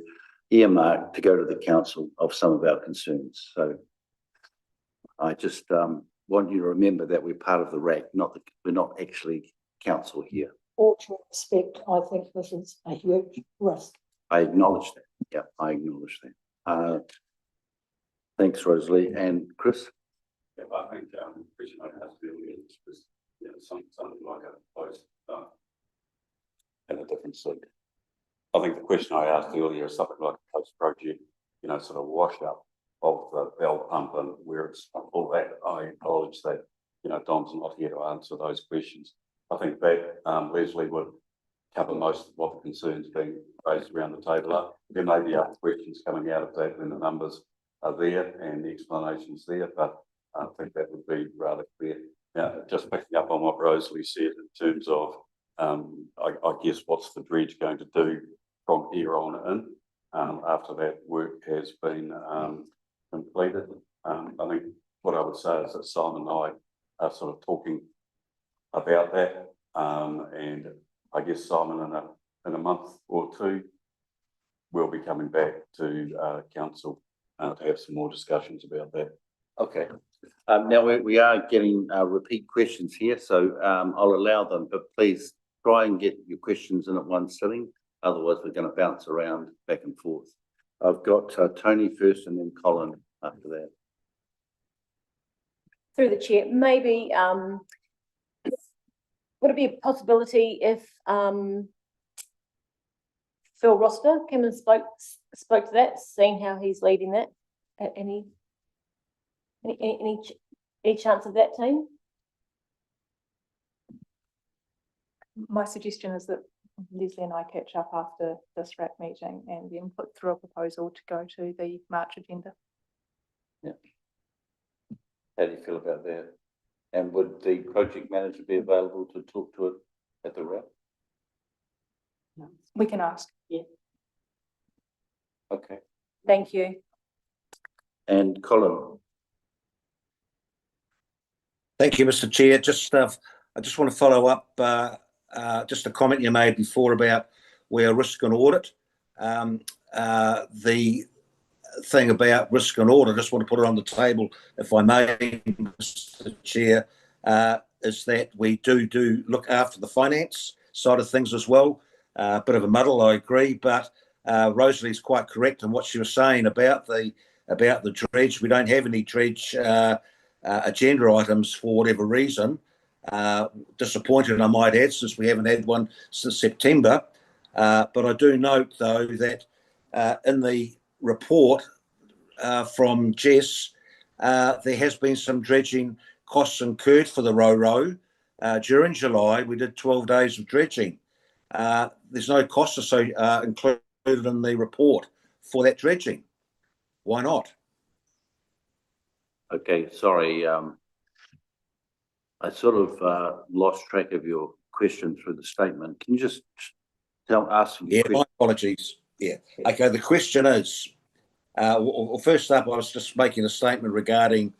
earmark to go to the council of some of our concerns. So I just want you to remember that we're part of the RAC, we're not actually council here.
All due respect, I think this is a huge risk.
I acknowledge that. Yeah, I acknowledge that. Thanks, Rosalie. And Chris?
Yeah, I think the question I asked earlier was, you know, something like a post in a different seat. I think the question I asked earlier is something like a post project, you know, sort of wash up of the bell pump and where it's all that. I acknowledge that, you know, Dom's not here to answer those questions. I think that Leslie would cover most of what the concerns being raised around the table are. There may be other questions coming out of that when the numbers are there and the explanations there, but I think that would be rather clear. Now, just picking up on what Rosalie said in terms of, I guess, what's the dredge going to do from here on in after that work has been completed. I think what I would say is that Simon and I are sort of talking about that, and I guess Simon in a month or two will be coming back to council to have some more discussions about that.
Okay. Now we are getting repeat questions here, so I'll allow them, but please try and get your questions in at one sitting. Otherwise, we're going to bounce around back and forth. I've got Tony first and then Colin after that.
Through the chair, maybe would it be a possibility if Phil Rossiter came and spoke to that, seeing how he's leading that? Any chance of that, team?
My suggestion is that Leslie and I catch up after this RAP meeting and then put through a proposal to go to the March agenda.
Yeah. How do you feel about that? And would the project manager be available to talk to it at the RAP?
No. We can ask.
Yeah.
Okay.
Thank you.
And Colin?
Thank you, Mr. Chair. I just want to follow up just a comment you made before about where risk and audit. The thing about risk and audit, I just want to put it on the table, if I may, Mr. Chair, is that we do look after the finance side of things as well. A bit of a muddle, I agree, but Rosalie's quite correct in what she was saying about the dredge. We don't have any dredge agenda items for whatever reason. Disappointed, I might add, since we haven't had one since September. But I do note, though, that in the report from Jess, there has been some dredging costs incurred for the Ro-Ro. During July, we did 12 days of dredging. There's no costs included in the report for that dredging. Why not?
Okay, sorry. I sort of lost track of your question through the statement. Can you just ask?
Yeah, my apologies. Yeah. Okay, the question is, well, first up, I was just making a statement regarding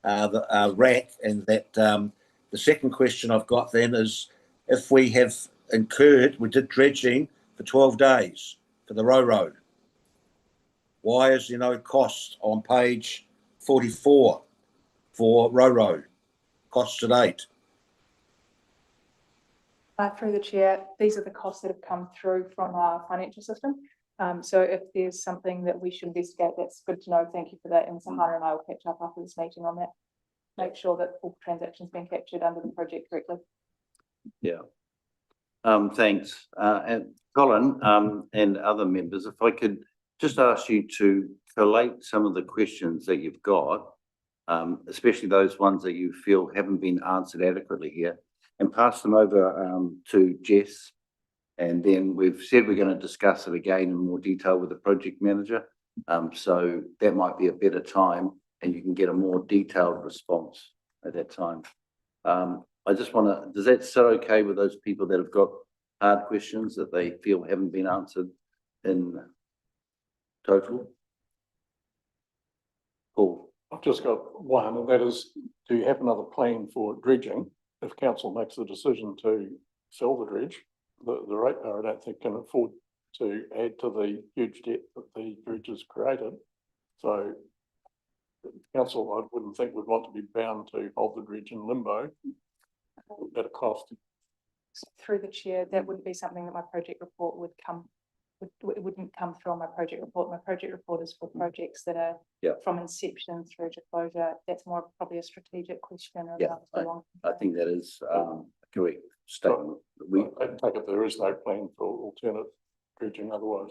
the RAC, and that the second question I've got then is, if we have we did dredging for 12 days for the Ro-Ro, why is there no cost on page 44 for Ro-Ro, costs to date?
Through the chair, these are the costs that have come through from our financial system. So if there's something that we should investigate, that's good to know. Thank you for that. And Sahara and I will catch up after this meeting on that. Make sure that all transactions being captured under the project correctly.
Yeah. Thanks. And Colin and other members, if I could just ask you to collate some of the questions that you've got, especially those ones that you feel haven't been answered adequately here, and pass them over to Jess. And then we've said we're going to discuss it again in more detail with the project manager. So that might be a better time, and you can get a more detailed response at that time. I just want to, does that sit okay with those people that have got hard questions that they feel haven't been answered in total? Paul?
I've just got one, and that is, do you have another plan for dredging if council makes the decision to sell the dredge? The ratepayer, I don't think, can afford to add to the huge debt that the dredge has created. So council, I wouldn't think would want to be bound to hold the dredge in limbo at a cost.
Through the chair, that wouldn't be something that my project report would it wouldn't come through on my project report. My project report is for projects that are from inception through to closure. That's more probably a strategic question.
I think that is a correct statement.
I take it there is no plan for alternate dredging otherwise.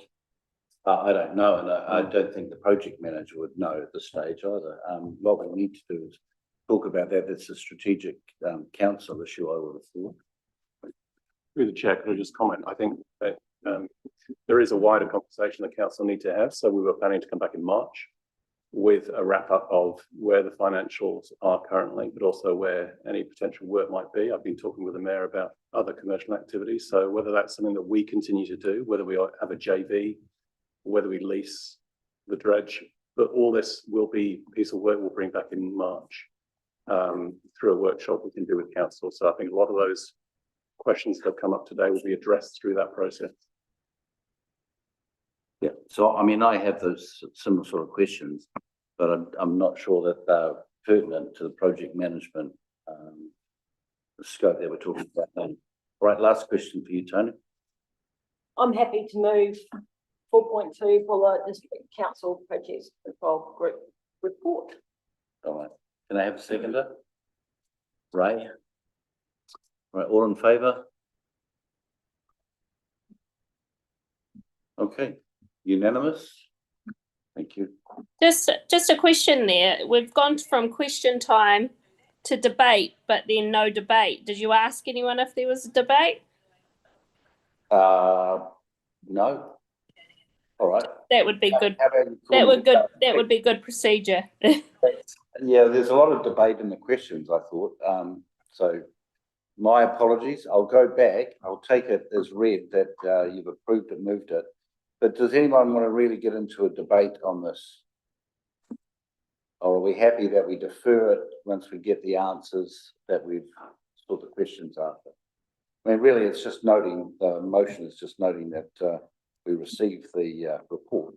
I don't know, and I don't think the project manager would know at this stage either. What we need to do is talk about that. That's a strategic council issue, I would have thought.
Through the chair, could I just comment? I think that there is a wider conversation that council need to have. So we were planning to come back in March with a wrap up of where the financials are currently, but also where any potential work might be. I've been talking with the mayor about other commercial activities. So whether that's something that we continue to do, whether we have a JV, whether we lease the dredge, but all this will be a piece of work we'll bring back in March through a workshop we can do with council. So I think a lot of those questions that have come up today will be addressed through that process.
Yeah, so I mean, I have those similar sort of questions, but I'm not sure that they're pertinent to the project management scope that we're talking about now. All right, last question for you, Tony.
I'm happy to move 4.2 for the district council projects control group report.
All right, can I have a seconder? Ray? All right, all in favour? Okay, unanimous. Thank you.
Just a question there. We've gone from question time to debate, but then no debate. Did you ask anyone if there was a debate?
No. All right.
That would be good. That would be good procedure.
Yeah, there's a lot of debate in the questions, I thought. So my apologies. I'll go back. I'll take it as read that you've approved it, moved it. But does anyone want to really get into a debate on this? Or are we happy that we defer it once we get the answers that we've sought the questions after? I mean, really, it's just noting, the motion is just noting that we received the report.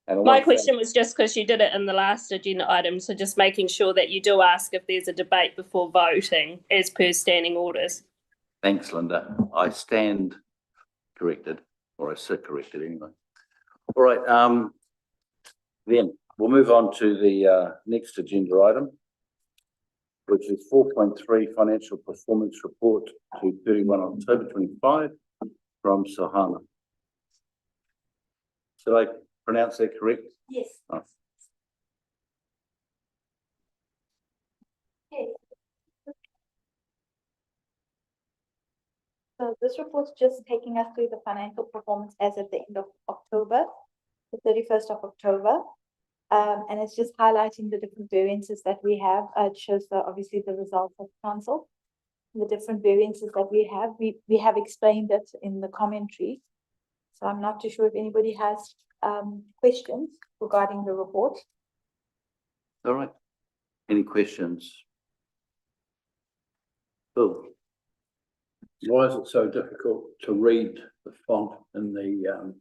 And
my question was just because you did it in the last agenda item, so just making sure that you do ask if there's a debate before voting as per standing orders.
Thanks, Linda. I stand corrected, or I sit corrected anyway. All right, then we'll move on to the next agenda item, which is 4.3 Financial Performance Report to 31 October 25 from Sahana. Did I pronounce that correct?
Yes.
Oh.
Okay. So this report's just taking us through the financial performance as at the end of October, the 31st of October. And it's just highlighting the different variances that we have. It shows obviously the results of council, the different variances that we have. We have explained it in the commentary. So I'm not too sure if anybody has questions regarding the report.
All right. Any questions? Bill?
Why is it so difficult to read the font in the,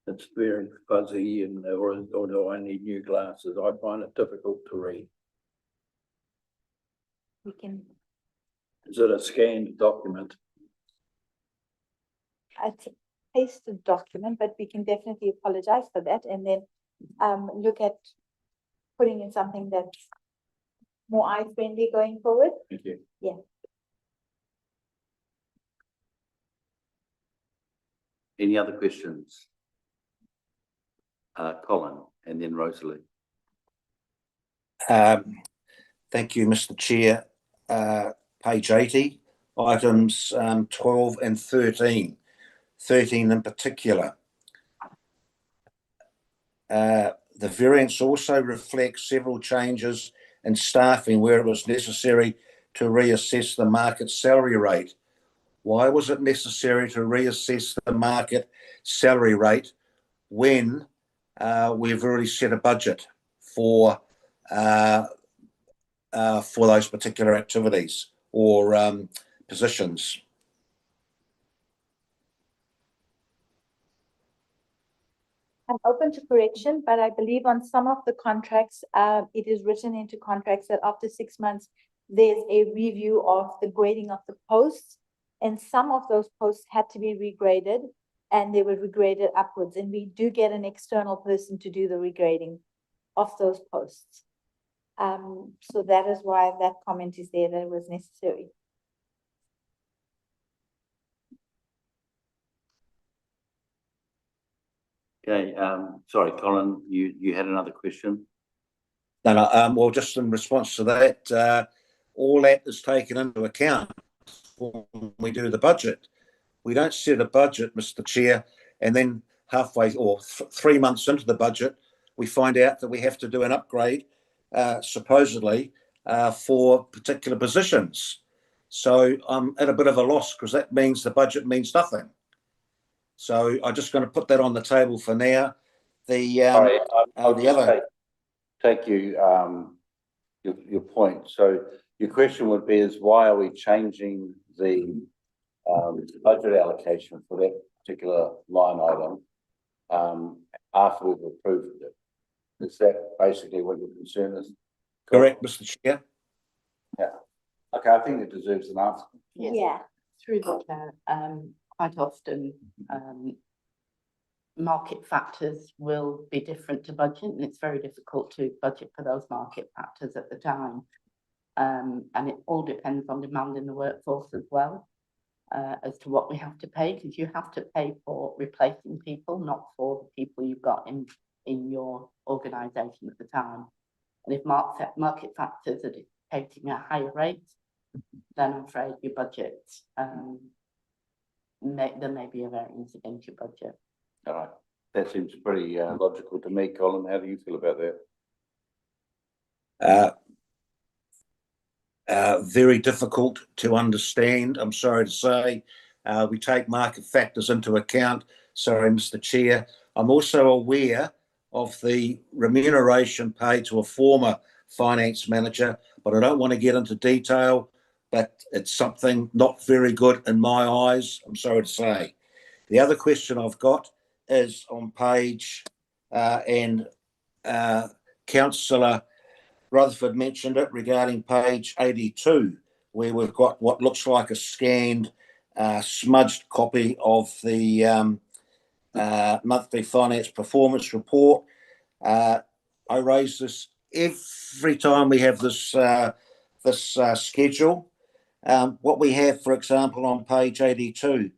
it's very fuzzy and or do I need new glasses? I find it difficult to read.
We can.
Is it a scanned document?
It's a pasted document, but we can definitely apologize for that and then look at putting in something that's more eye-friendly going forward.
Thank you.
Yeah.
Any other questions? Colin, and then Rosalie.
Thank you, Mr. Chair. Page 80, items 12 and 13. 13 in particular. The variance also reflects several changes in staffing where it was necessary to reassess the market salary rate. Why was it necessary to reassess the market salary rate when we've already set a budget for those particular activities or positions?
I'm open to correction, but I believe on some of the contracts, it is written into contracts that after 6 months, there's a review of the grading of the posts. And some of those posts had to be regraded and they were regraded upwards. And we do get an external person to do the regrading of those posts. So that is why that comment is there, that it was necessary.
Okay, sorry, Colin, you had another question?
No, well, just in response to that, all that is taken into account when we do the budget. We don't set a budget, Mr. Chair, and then halfway or 3 months into the budget, we find out that we have to do an upgrade, supposedly, for particular positions. So I'm at a bit of a loss because that means the budget means nothing. So I'm just going to put that on the table for now.
Sorry, I'll just take you your point. So your question would be is why are we changing the budget allocation for that particular line item after we've approved it? Is that basically what your concern is?
Correct, Mr. Chair.
Yeah. Okay, I think it deserves an answer.
Yes.
Yeah.
Through the chair, quite often market factors will be different to budget, and it's very difficult to budget for those market factors at the time. And it all depends on demand in the workforce as well, as to what we have to pay, because you have to pay for replacing people, not for the people you've got in your organisation at the time. And if market factors are dictating a higher rate, then I'm afraid your budget, there may be a variance against your budget.
All right. That seems pretty logical to me, Colin. How do you feel about that?
Very difficult to understand, I'm sorry to say. We take market factors into account. Sorry, Mr. Chair. I'm also aware of the remuneration paid to a former finance manager, but I don't want to get into detail, but it's something not very good in my eyes, I'm sorry to say. The other question I've got is on page, and Councillor Rutherford mentioned it regarding page 82, where we've got what looks like a scanned, smudged copy of the monthly finance performance report. I raise this every time we have this schedule. What we have, for example, on page 82,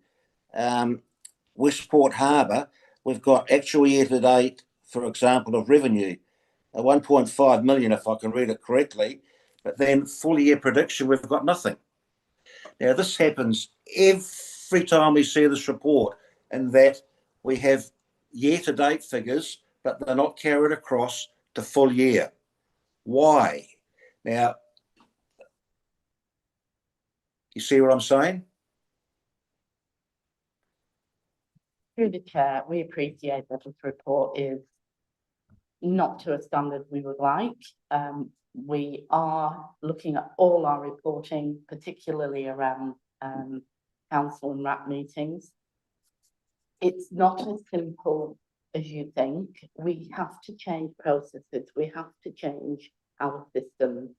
Westport Harbour, we've got actual year to date, for example, of revenue, 1.5 million, if I can read it correctly, but then full year prediction, we've got nothing. Now, this happens every time we see this report, in that we have year to date figures, but they're not carried across to full year. Why? Now, you see what I'm saying?
Through the chair, we appreciate that this report is not to a standard we would like. We are looking at all our reporting, particularly around council and RAP meetings. It's not as simple as you think. We have to change processes. We have to change our systems,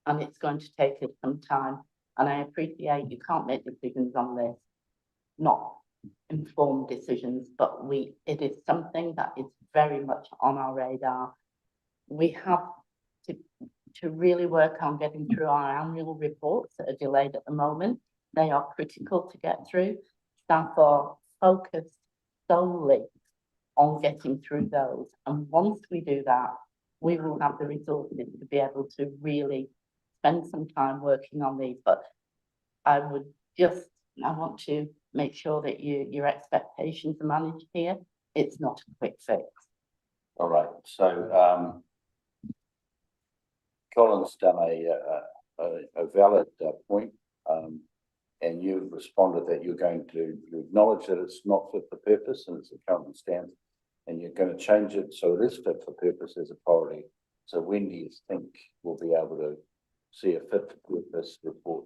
and it's going to take us some time. And I appreciate you can't make decisions on this, not informed decisions, but it is something that is very much on our radar. We have to really work on getting through our annual reports that are delayed at the moment. They are critical to get through. Staff are focused solely on getting through those. And once we do that, we will have the resources to be able to really spend some time working on these. But I want to make sure that your expectations are managed here. It's not a quick fix.
All right, so Colin's done a valid point, and you've responded that you're going to acknowledge that it's not fit for purpose and it's a current stance, and you're going to change it so it is fit for purpose as a priority. So when do you think we'll be able to see a fit for purpose report?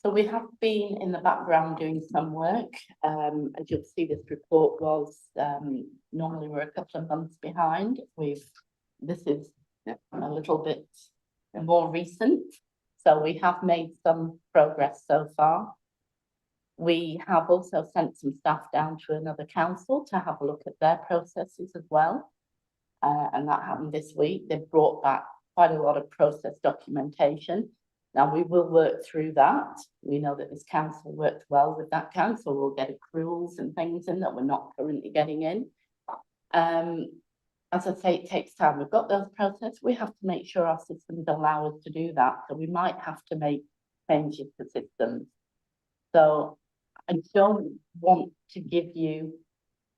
So we have been in the background doing some work. As you'll see, this report was, normally we're a couple of months behind. This is a little bit more recent. So we have made some progress so far. We have also sent some staff down to another council to have a look at their processes as well. And that happened this week. They've brought back quite a lot of process documentation. Now we will work through that. We know that this council worked well with that council. We'll get accruals and things in that we're not currently getting in. As I say, it takes time. We've got those processes. We have to make sure our systems allow us to do that. So we might have to make changes to systems. So I don't want to give you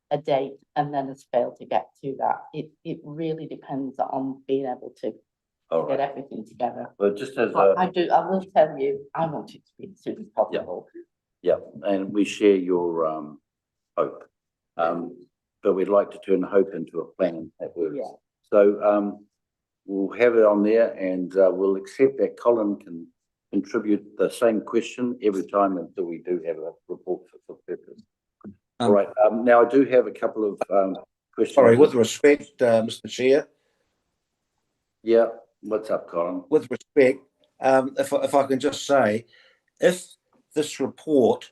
a date and then us fail to get to that. It really depends on being able to get everything together.
But just as
I will tell you, I want it to be as soon as possible.
Yeah, and we share your hope. But we'd like to turn hope into a plan that works.
Yeah.
So we'll have it on there, and we'll accept that Colin can contribute the same question every time until we do have a report for purpose. All right. Now I do have a couple of questions.
Sorry, with respect, Mr. Chair.
Yeah. What's up, Colin?
With respect, if I can just say, if this report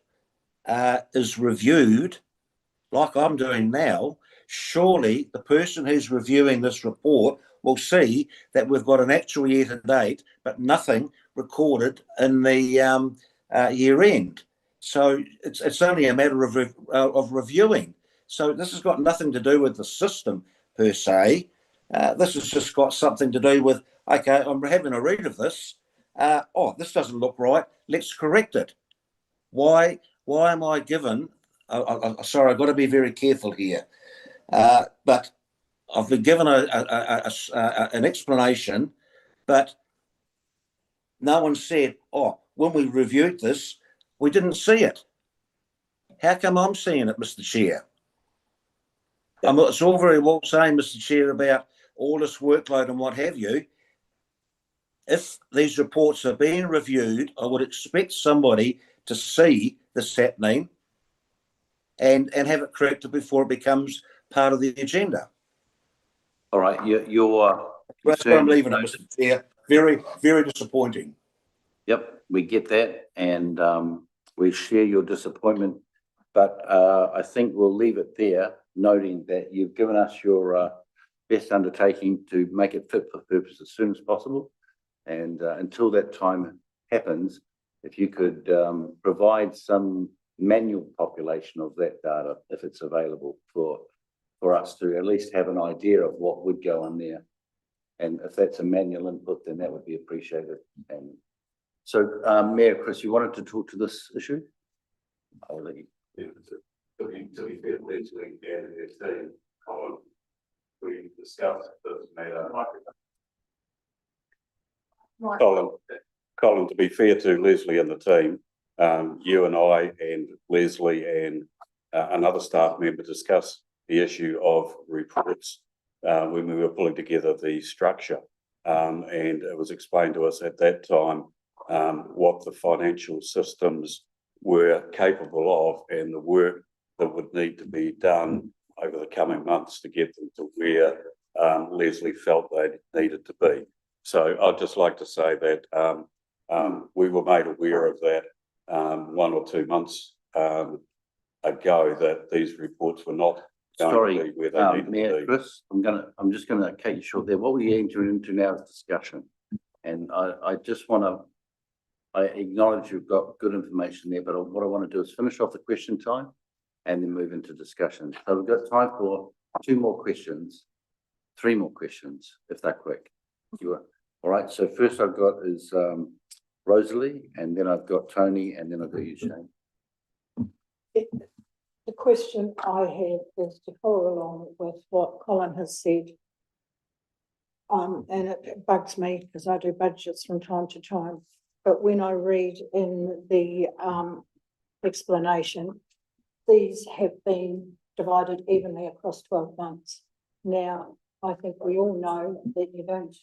is reviewed, like I'm doing now, surely the person who's reviewing this report will see that we've got an actual year to date, but nothing recorded in the year end. So it's only a matter of reviewing. So this has got nothing to do with the system per se. This has just got something to do with, okay, I'm having a read of this. Oh, this doesn't look right. Let's correct it. Why am I given? Sorry, I've got to be very careful here. But I've been given an explanation, but no one said, oh, when we reviewed this, we didn't see it. How come I'm seeing it, Mr. Chair? It's all very well saying, Mr. Chair, about all this workload and what have you. If these reports are being reviewed, I would expect somebody to see this happening and have it corrected before it becomes part of the agenda.
All right,
that's where I'm leaving it, Mr. Chair. Very, very disappointing.
Yep, we get that, and we share your disappointment, but I think we'll leave it there, noting that you've given us your best undertaking to make it fit for purpose as soon as possible. And until that time happens, if you could provide some manual population of that data, if it's available for us to at least have an idea of what would go on there. And if that's a manual input, then that would be appreciated. And so, Mayor Chris, you wanted to talk to this issue? I'll let you.
Yeah, to be fair, Leslie and their team, Colin, we discussed this matter. Colin, to be fair to Leslie and the team, you and I and Leslie and another staff member discussed the issue of reports when we were pulling together the structure. And it was explained to us at that time what the financial systems were capable of and the work that would need to be done over the coming months to get them to where Leslie felt they needed to be. So I'd just like to say that we were made aware of that 1 or 2 months ago, that these reports were not going to be where they needed
Mayor
to be.
Chris, I'm just going to cut you short there. What we're entering into now is discussion, and I just want to. I acknowledge you've got good information there, but what I want to do is finish off the question time, and then move into discussion. So we've got time for 2 more questions, 3 more questions, if they're quick. You are. All right, so first I've got is Rosalie, and then I've got Tony, and then I've got you, Shane.
The question I have is to follow along with what Colin has said. And it bugs me because I do budgets from time to time. But when I read in the explanation, these have been divided evenly across 12 months. Now, I think we all know that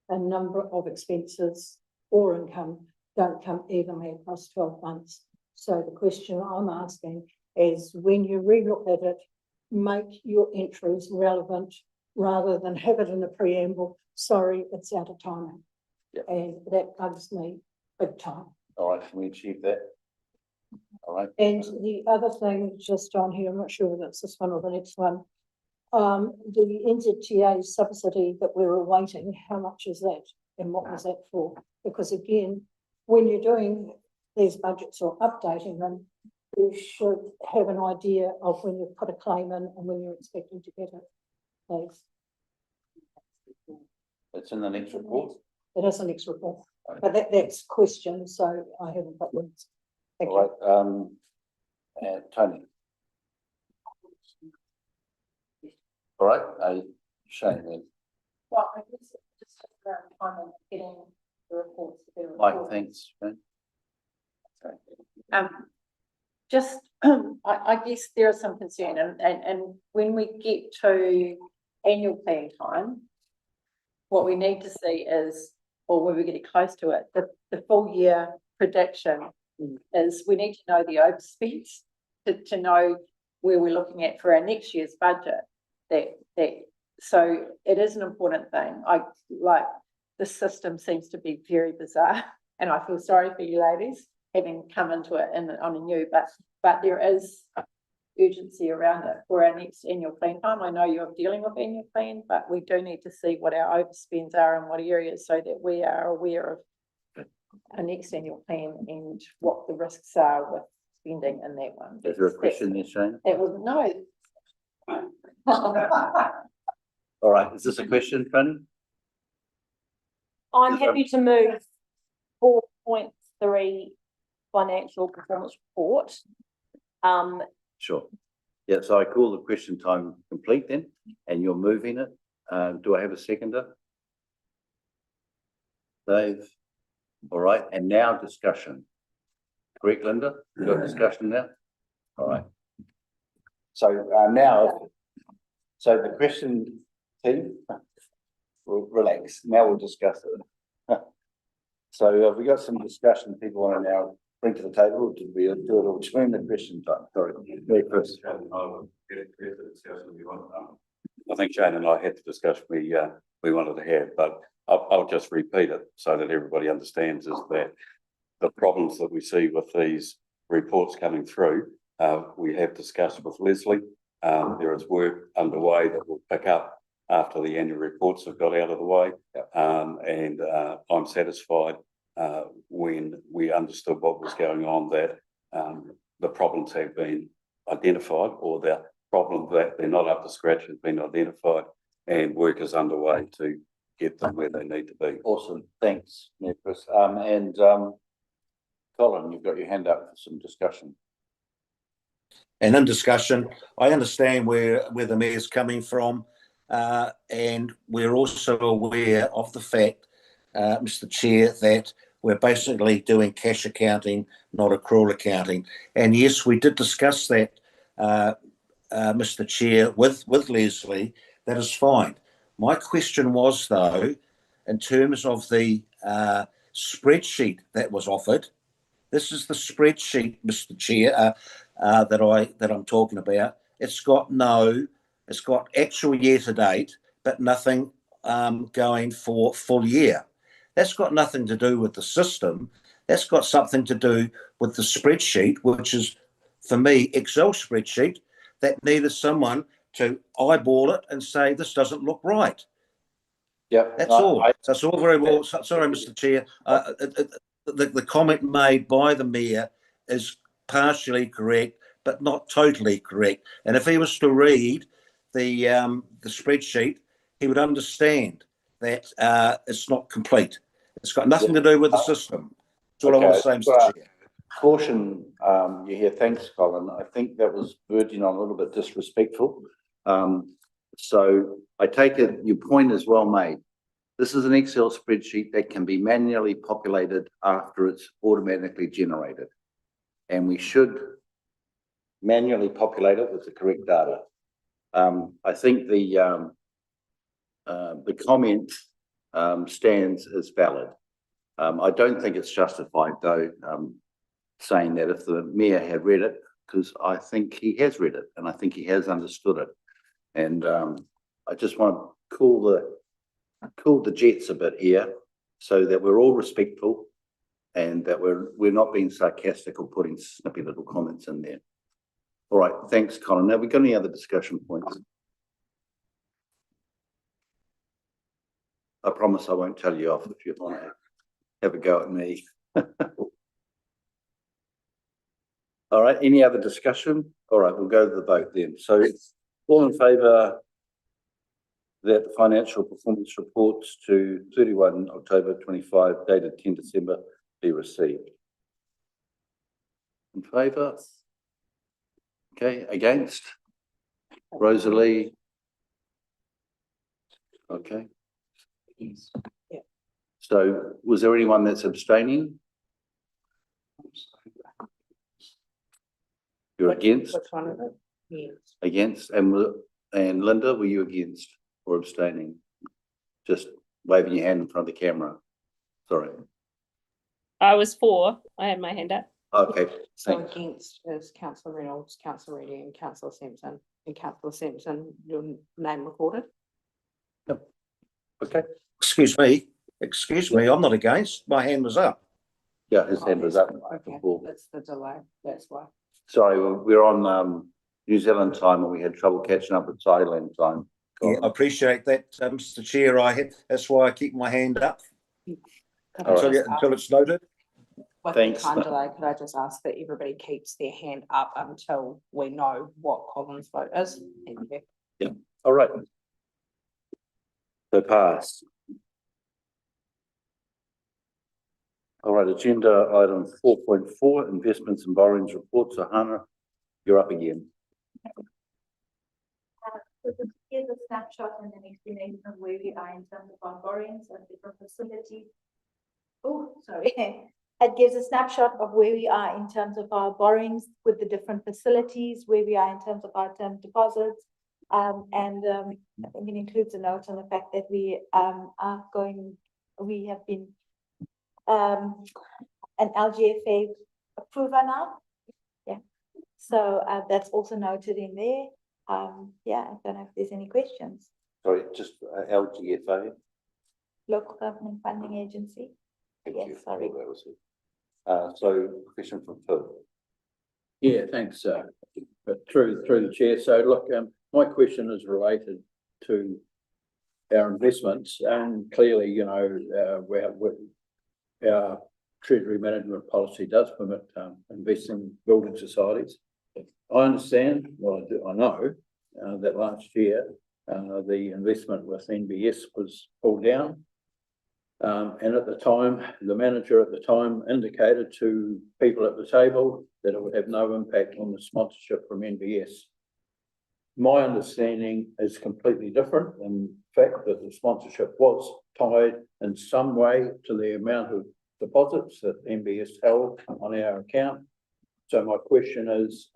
a number of expenses or income don't come evenly across 12 months. So the question I'm asking is, when you relook at it, make your entries relevant rather than have it in the preamble. Sorry, it's out of timing.
Yep.
And that bugs me big time.
All right, can we achieve that? All right.
And the other thing just on here, I'm not sure whether it's this one or the next one. The NZTA subsidy that we're awaiting, how much is that and what was that for? Because again, when you're doing these budgets or updating them, you should have an idea of when you've put a claim in and when you're expecting to get it. Thanks.
It's in the next report.
It is the next report, but that's question, so I haven't put words. Thank you.
All right, and Tony. All right, Shane then.
Well, I guess it's just around time of getting the reports.
Mike, thanks, Shane.
Just, I guess there is some concern, and when we get to annual plan time, what we need to see is, or when we get close to it, the full year prediction is we need to know the overspends to know where we're looking at for our next year's budget. So it is an important thing. The system seems to be very bizarre, and I feel sorry for you ladies having come into it on a new, but there is urgency around it for our next annual plan time. I know you're dealing with annual plan, but we do need to see what our overspends are in what areas so that we are aware of our next annual plan and what the risks are with spending in that one.
Is there a question there, Shane?
That was no.
All right, is this a question, Tony?
I'm happy to move 4.3 financial performance report.
Sure. Yeah, so I call the question time complete then, and you're moving it. Do I have a seconder? Dave? All right, and now discussion. Correct, Linda? We've got discussion now? All right. So so the question team, we'll relax. Now we'll discuss it. So have we got some discussion people want to now bring to the table, or did we do it all during the question time? Sorry.
I think Shane and I had the discussion we wanted to have, but I'll just repeat it so that everybody understands is that the problems that we see with these reports coming through, we have discussed with Leslie. There is work underway that will pick up after the annual reports have got out of the way. And I'm satisfied when we understood what was going on, that the problems have been identified, or the problem that they're not up to scratch has been identified, and work is underway to get them where they need to be.
Awesome, thanks, Chris. Colin, you've got your hand up for some discussion.
And in discussion, I understand where the mayor's coming from, and we're also aware of the fact, Mr. Chair, that we're basically doing cash accounting, not accrual accounting. And yes, we did discuss that, Mr. Chair, with Leslie. That is fine. My question was, though, in terms of the spreadsheet that was offered. This is the spreadsheet, Mr. Chair, that I'm talking about. It's got actual year to date, but nothing going for full year. That's got nothing to do with the system. That's got something to do with the spreadsheet, which is, for me, Excel spreadsheet that needed someone to eyeball it and say, this doesn't look right.
Yeah,
that's all. That's all very well. Sorry, Mr. Chair. The comment made by the mayor is partially correct, but not totally correct. And if he was to read the spreadsheet, he would understand that it's not complete. It's got nothing to do with the system. That's all I want to say, Mr. Chair.
Caution, you hear, thanks, Colin. I think that was verging on a little bit disrespectful. So I take it your point is well made. This is an Excel spreadsheet that can be manually populated after it's automatically generated. And we should manually populate it with the correct data. I think the comment stands as valid. I don't think it's justified though, saying that if the mayor had read it, because I think he has read it and I think he has understood it. And I just want to cool the jets a bit here so that we're all respectful and that we're not being sarcastic or putting snippy little comments in there. All right, thanks, Colin. Now, we got any other discussion points? I promise I won't tell you off if you want to have a go at me. All right, any other discussion? All right, we'll go to the vote then. So all in favour that the financial performance reports to 31 October 25 dated 10 December be received. In favour? Okay, against? Rosalie? Okay.
Yeah.
So was there anyone that's abstaining? You're against?
Which one is it? Yes.
Against, and Linda, were you against or abstaining? Just waving your hand in front of the camera. Sorry.
I was for. I had my hand up.
Okay,
So
thanks.
against is councillor Reynolds, councillor Reading and councillor Simpson. And councillor Simpson, your name recorded.
Yep. Okay.
Excuse me, I'm not against. My hand was up.
Yeah, his hand was up
Okay,
before.
that's the delay, that's why.
Sorry, we're on New Zealand time and we had trouble catching up with Thailand time.
Yeah, I appreciate that, Mr. Chair. That's why I keep my hand up until it's noted.
With
Thanks.
the time delay, could I just ask that everybody keeps their hand up until we know what Colin's vote is? Thank you.
Yeah, all right. So pass. All right, agenda item 4.4, investments and borrowings reports. So Hannah, you're up again.
So here's a snapshot and an explanation of where we are in terms of our borrowings and different facilities. Oh, sorry. It gives a snapshot of where we are in terms of our borrowings with the different facilities, where we are in terms of our term deposits. I think it includes a note on the fact that we have been an LGFA approver now. Yeah. So that's also noted in there. Yeah, I don't know if there's any questions.
Sorry, just LGFA.
Local Government Funding Agency. Yes, sorry.
That was it. So question from Phil.
Yeah, thanks, but through the chair. So look, my question is related to our investments, and clearly, you know, our treasury management policy does permit investing in building societies. I understand, well, I know that last year the investment with NBS was pulled down. And at the time, the manager at the time indicated to people at the table that it would have no impact on the sponsorship from NBS. My understanding is completely different, in fact, that the sponsorship was tied in some way to the amount of deposits that NBS held on our account. So my question is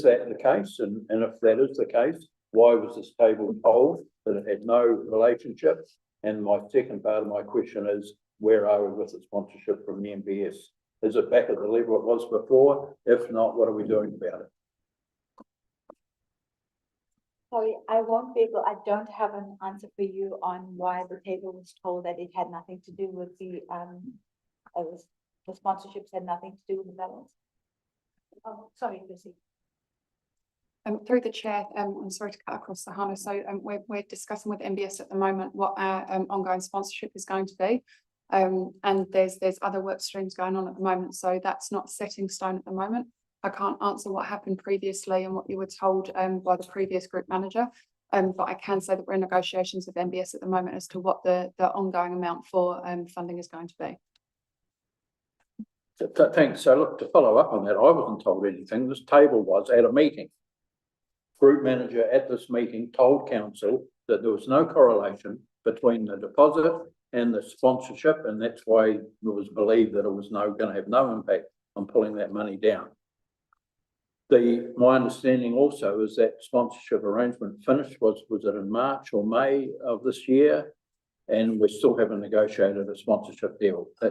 that the case? And if that is the case, why was this table told that it had no relationship? And my second part of my question is, where are we with the sponsorship from the NBS? Is it back at the level it was before? If not, what are we doing about it?
Sorry, I don't have an answer for you on why the table was told that it had nothing to do with the sponsorships had nothing to do with the balance. Oh, sorry, Lucy.
Through the chair, I'm sorry to cut across the Hannah. So we're discussing with NBS at the moment what our ongoing sponsorship is going to be. And there's other work streams going on at the moment. So that's not set in stone at the moment. I can't answer what happened previously and what you were told by the previous group manager. But I can say that we're in negotiations with MBS at the moment as to what the ongoing amount for funding is going to be.
Thanks. So look, to follow up on that, I wasn't told anything. This table was at a meeting. Group manager at this meeting told council that there was no correlation between the deposit and the sponsorship, and that's why it was believed that it was going to have no impact on pulling that money down. My understanding also is that sponsorship arrangement finished, was it in March or May of this year? And we still haven't negotiated a sponsorship deal. I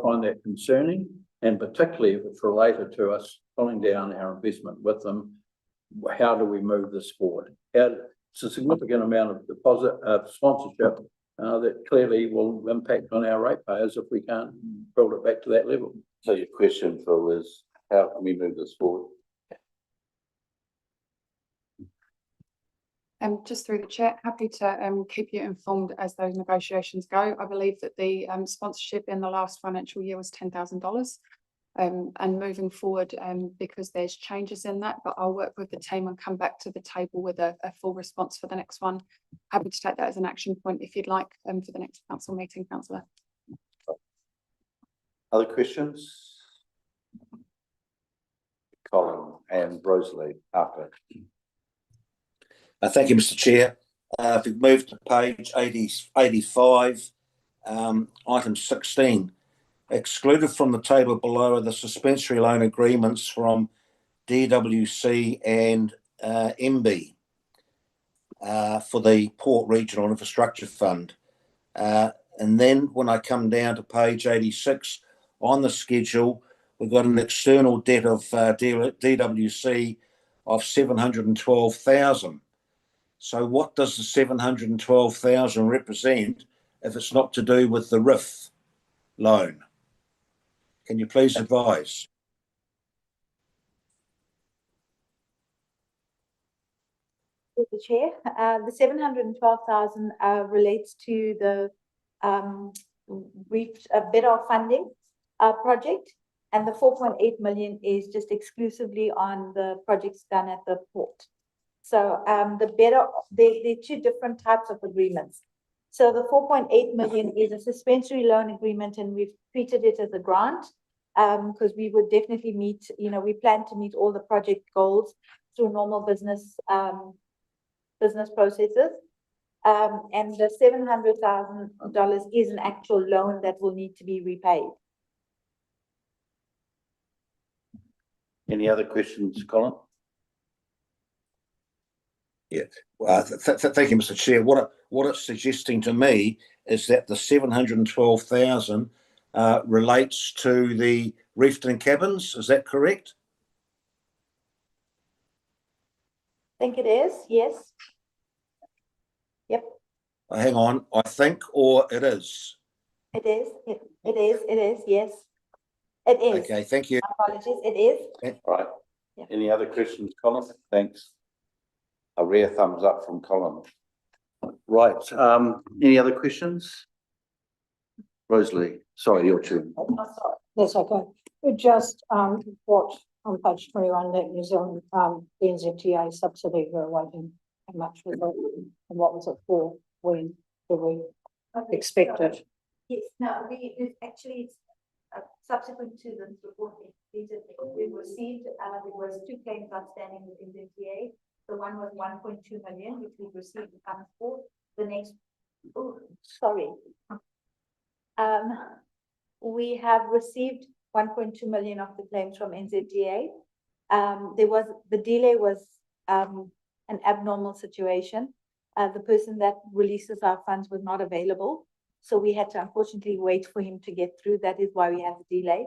find that concerning, and particularly if it's related to us pulling down our investment with them. How do we move this forward? It's a significant amount of deposit sponsorship that clearly will impact on our ratepayers if we can't build it back to that level.
So your question, Phil, is how can we move this forward?
Just through the chat, happy to keep you informed as those negotiations go. I believe that the sponsorship in the last financial year was $10,000. And moving forward, because there's changes in that, but I'll work with the team and come back to the table with a full response for the next one. Happy to take that as an action point if you'd like for the next council meeting, councillor.
Other questions? Colin and Rosalie after.
Thank you, Mr. Chair. If we move to page 85, item 16. Excluded from the table below are the suspensory loan agreements from DWC and MB for the Port Regional Infrastructure Fund. And then when I come down to page 86, on the schedule, we've got an external debt of DWC of 712,000. So what does the 712,000 represent if it's not to do with the RIF loan? Can you please advise?
The chair, the 712,000 relates to the better funding project, and the 4.8 million is just exclusively on the projects done at the port. So they're two different types of agreements. So the 4.8 million is a suspensory loan agreement, and we've treated it as a grant because we would definitely meet, we plan to meet all the project goals through normal business processes. And the $700,000 is an actual loan that will need to be repaid.
Any other questions, Colin?
Yeah, thank you, Mr. Chair. What it's suggesting to me is that the 712,000 relates to the Reefton cabins. Is that correct?
I think it is, yes. Yep.
Hang on, I think, or it is?
It is, yes. It is.
Okay, thank you.
Apologies, it is.
Right.
Yeah.
Any other questions, Colin? Thanks. A rare thumbs up from Colin. Right. Any other questions? Rosalie, sorry, your turn.
That's okay. It just, what on page 21, that New Zealand, the NZTA subsidy we're awaiting, how much was it and what was it for? When do we expect it?
Yes, no, it's actually subsequent to the report we received, there was 2 claims outstanding with NZTA. The one was 1.2 million, which we received the funds for. The next, we have received 1.2 million of the claims from NZTA. The delay was an abnormal situation. The person that releases our funds was not available, so we had to unfortunately wait for him to get through. That is why we have the delay.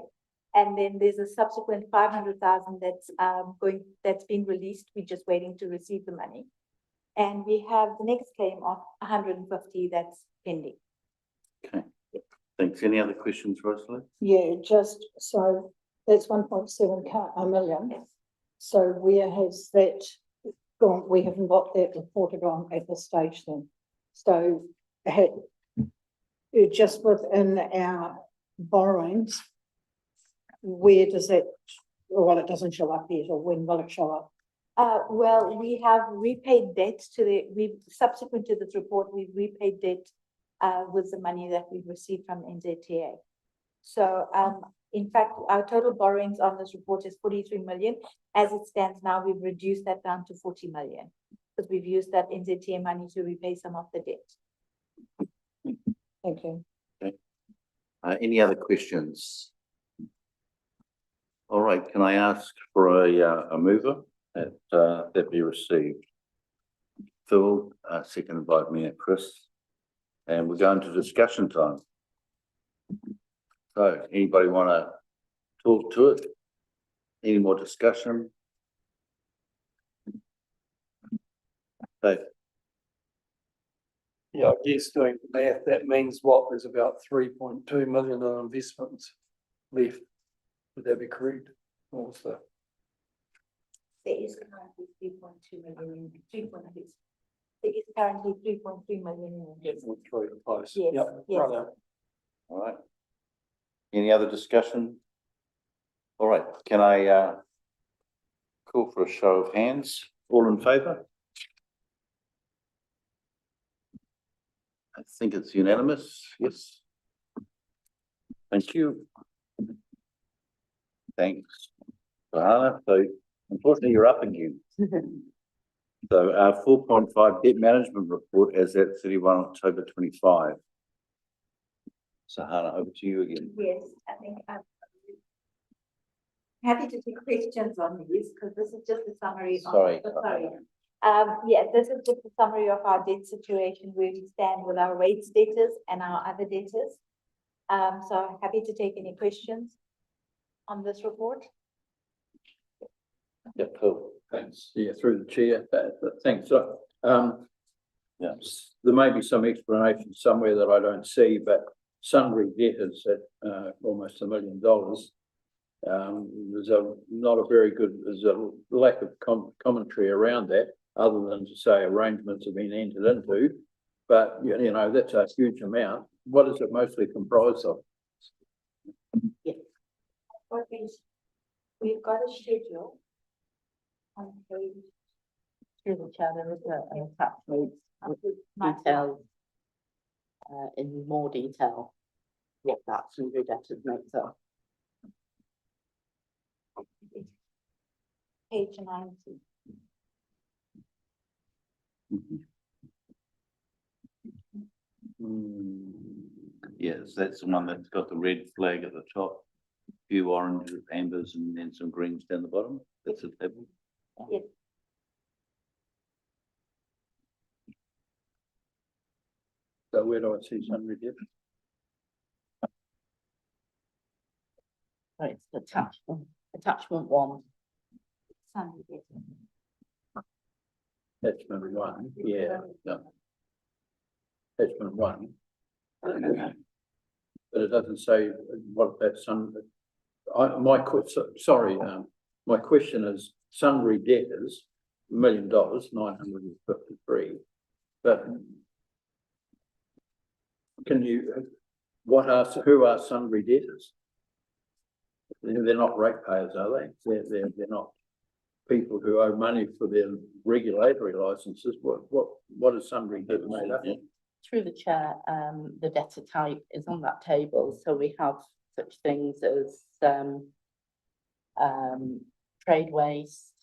And then there's a subsequent 500,000 that's been released. We're just waiting to receive the money. And we have the next claim of 150 that's pending.
Okay. Thanks. Any other questions, Rosalie?
Yeah, just so that's 1.7 million.
Yes.
So where has that gone? We haven't got that reported on at this stage then. So just within our borrowings, where does that well, it doesn't show up yet, or when will it show up?
Well, we have repaid debt subsequent to this report, we've repaid debt with the money that we've received from NZTA. So, in fact, our total borrowings on this report is 43 million. As it stands now, we've reduced that down to 40 million because we've used that NZTA money to repay some of the debt.
Thank you.
Any other questions? All right, can I ask for a mover that be received? Phil, seconded by me, Chris. And we're going to discussion time. So anybody want to talk to it? Any more discussion? Dave?
Yeah, I guess doing the math, that means what, there's about 3.2 million in investments left. Would that be correct? Also,
There is currently 3.2 million, there is currently 3.3 million.
yes, through the place.
Yes,
Yep,
yes.
right.
All right. Any other discussion? All right, can I call for a show of hands? All in favour? I think it's unanimous, yes. Thank you. Thanks, Johanna. So unfortunately, you're up again. So our 4.5 debt management report as at 31 October 25. Sahana, over to you again.
Yes, I think I'm happy to take questions on these because this is just a summary.
Sorry.
Yeah, this is just a summary of our debt situation, where we stand with our rates debtors and our other debtors. So I'm happy to take any questions on this report.
Yeah, cool.
Thanks. Yeah, through the chair. Thanks. Yeah, there may be some explanation somewhere that I don't see, but sundry debtors at almost $1 million. There's a lack of commentary around that, other than to say arrangements have been entered into. But you know, that's a huge amount. What is it mostly comprised of?
Yes. We've got a schedule on page.
Through the chair, there is an attachment details in more detail what that sundry debtors makes up.
Page 90.
Yes, that's the one that's got the red flag at the top, few oranges, ambers, and then some greens down the bottom. That's a table.
Yes.
So where do I see sundry debtors?
So it's attachment 1.
Sundry debtors.
Attachment 1, yeah. Attachment 1. But it doesn't say what that sundry. My question is sundry debtors, $1 million, 953. But can you, who are sundry debtors? They're not ratepayers, are they? They're not people who owe money for their regulatory licenses. What is sundry debt made up of?
Through the chair, the debtor type is on that table. So we have such things as trade waste,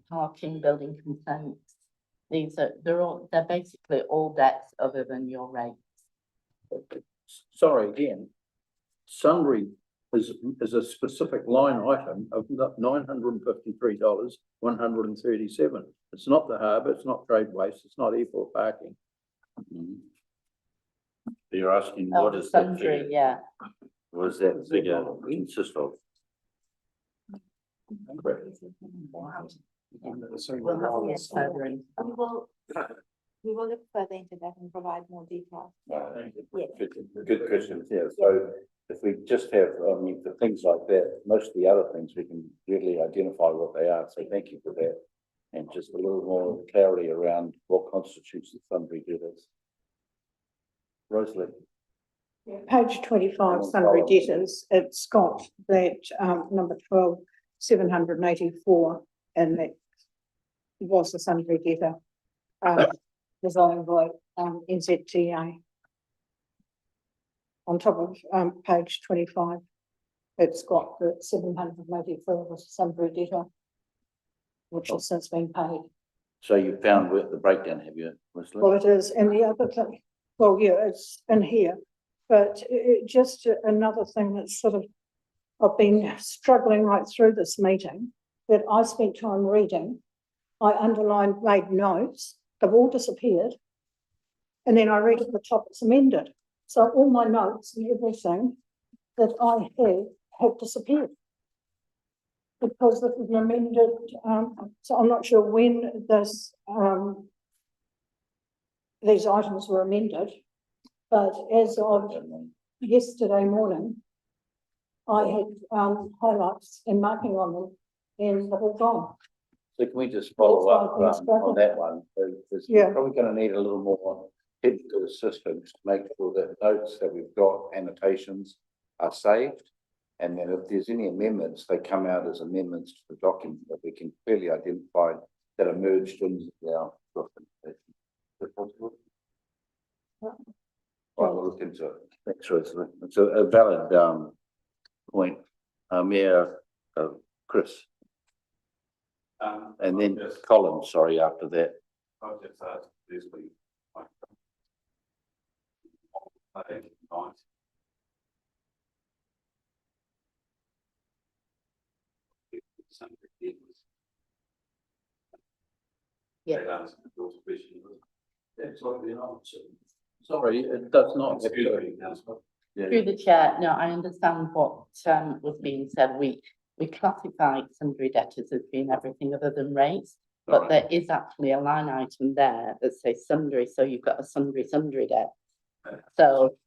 parking, building consents. They're basically all debts other than your rates.
Sorry, again, sundry is a specific line item of $953, 137. It's not the harbour, it's not trade waste, it's not airport parking.
You're asking what is that figure?
Yeah.
What does that figure consist of?
We will look further into that and provide more detail. Yes.
Good questions, yeah. So if we just have, I mean, for things like that, most of the other things we can readily identify what they are. So thank you for that. And just a little more clarity around what constitutes the sundry debtors. Rosalie.
Page 25, sundry debtors, it's got that number 12, 784, and that was the sundry debtor, designed by, NZTA. On top of, page 25, it's got the 784 was the sundry debtor, which has since been paid.
So you found the breakdown, have you, Leslie?
Well, it is, and the other thing, well, yeah, it's in here, but just another thing that's sort of, I've been struggling right through this meeting, that I spent time reading. I underlined, made notes, they've all disappeared. And then I read at the top, it's amended. So all my notes and everything that I have disappeared. Because this is an amended, so I'm not sure when this, these items were amended, but as of yesterday morning, I had highlights and marking on them, and they're all gone.
So can we just follow up on that one? Because
Yeah.
we're probably going to need a little more technical assistance to make sure that notes that we've got, annotations, are saved. And then if there's any amendments, they come out as amendments to the document that we can clearly identify that are merged into our documentation. Is that possible? Right, we'll look into it. Thanks, Rosalie. It's a valid point. Mayor Chris. And then Colin, sorry, after that.
I'll just ask Leslie.
Yeah.
Sorry, it does not.
Yeah.
Through the chair, no, I understand what was being said. We classified sundry debtors as being everything other than rates, but there is actually a line item there that says sundry, so you've got a sundry debt. So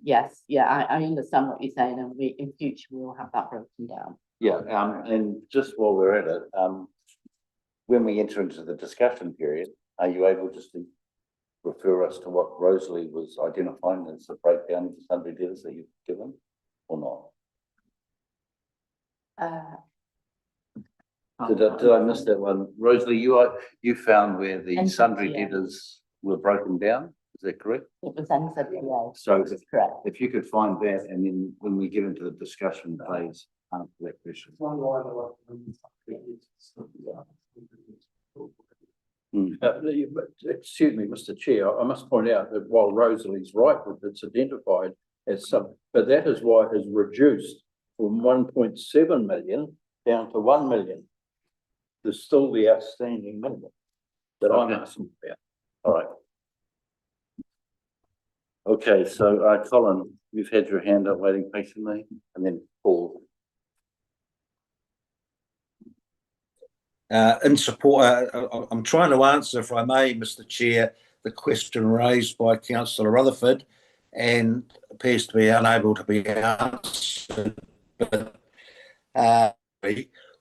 yes, yeah, I understand what you're saying, and we in future we will have that broken down.
Yeah, and just while we're at it, when we enter into the discussion period, are you able just to refer us to what Rosalie was identifying as the breakdown of the sundry debtors that you've given, or not? Did I miss that one? Rosalie, you found where the sundry debtors were broken down, is that correct?
It was NZTA.
So
correct.
If you could find that, and then when we get into the discussion phase, answer that question.
Excuse me, Mr. Chair, I must point out that while Rosalie's right that it's identified as some, but that is why it has reduced from 1.7 million down to 1 million. There's still the outstanding minimum that I'm asking about.
All right. Okay, so Colin, you've had your hand up waiting patiently, and then Paul.
In support, I'm trying to answer, if I may, Mr. Chair, the question raised by Councillor Rutherford, and appears to be unable to be answered. But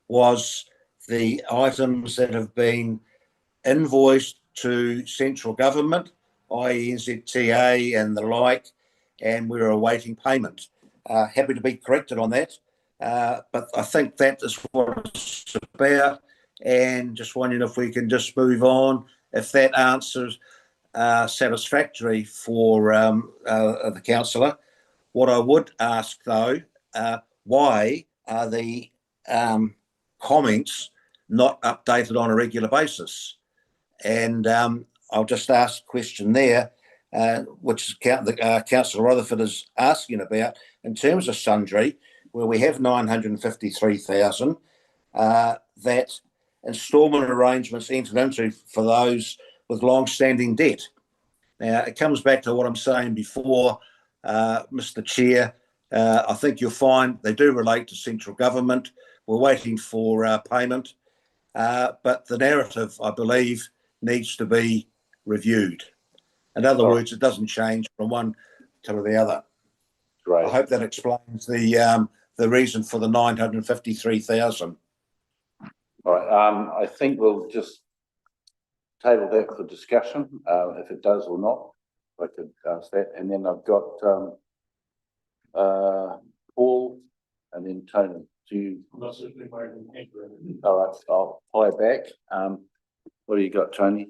was the items that have been invoiced to central government, i.e. NZTA and the like, and we're awaiting payment. Happy to be corrected on that, but I think that is what it's about, and just wondering if we can just move on, if that answers satisfactory for the councillor. What I would ask though, why are the comments not updated on a regular basis? And I'll just ask a question there, which Councillor Rutherford is asking about, in terms of sundry, where we have 953,000, that instalment arrangements entered into for those with long-standing debt. Now, it comes back to what I'm saying before, Mr. Chair. I think you'll find they do relate to central government. We're waiting for payment, but the narrative, I believe, needs to be reviewed. In other words, it doesn't change from one to the other.
Right.
I hope that explains the reason for the 953,000.
All right, I think we'll just table that for discussion, if it does or not. If I could ask that, and then I've got Paul, and then Tony. do you?
Not certainly making it.
All right, I'll fire back. What do you got, Tony?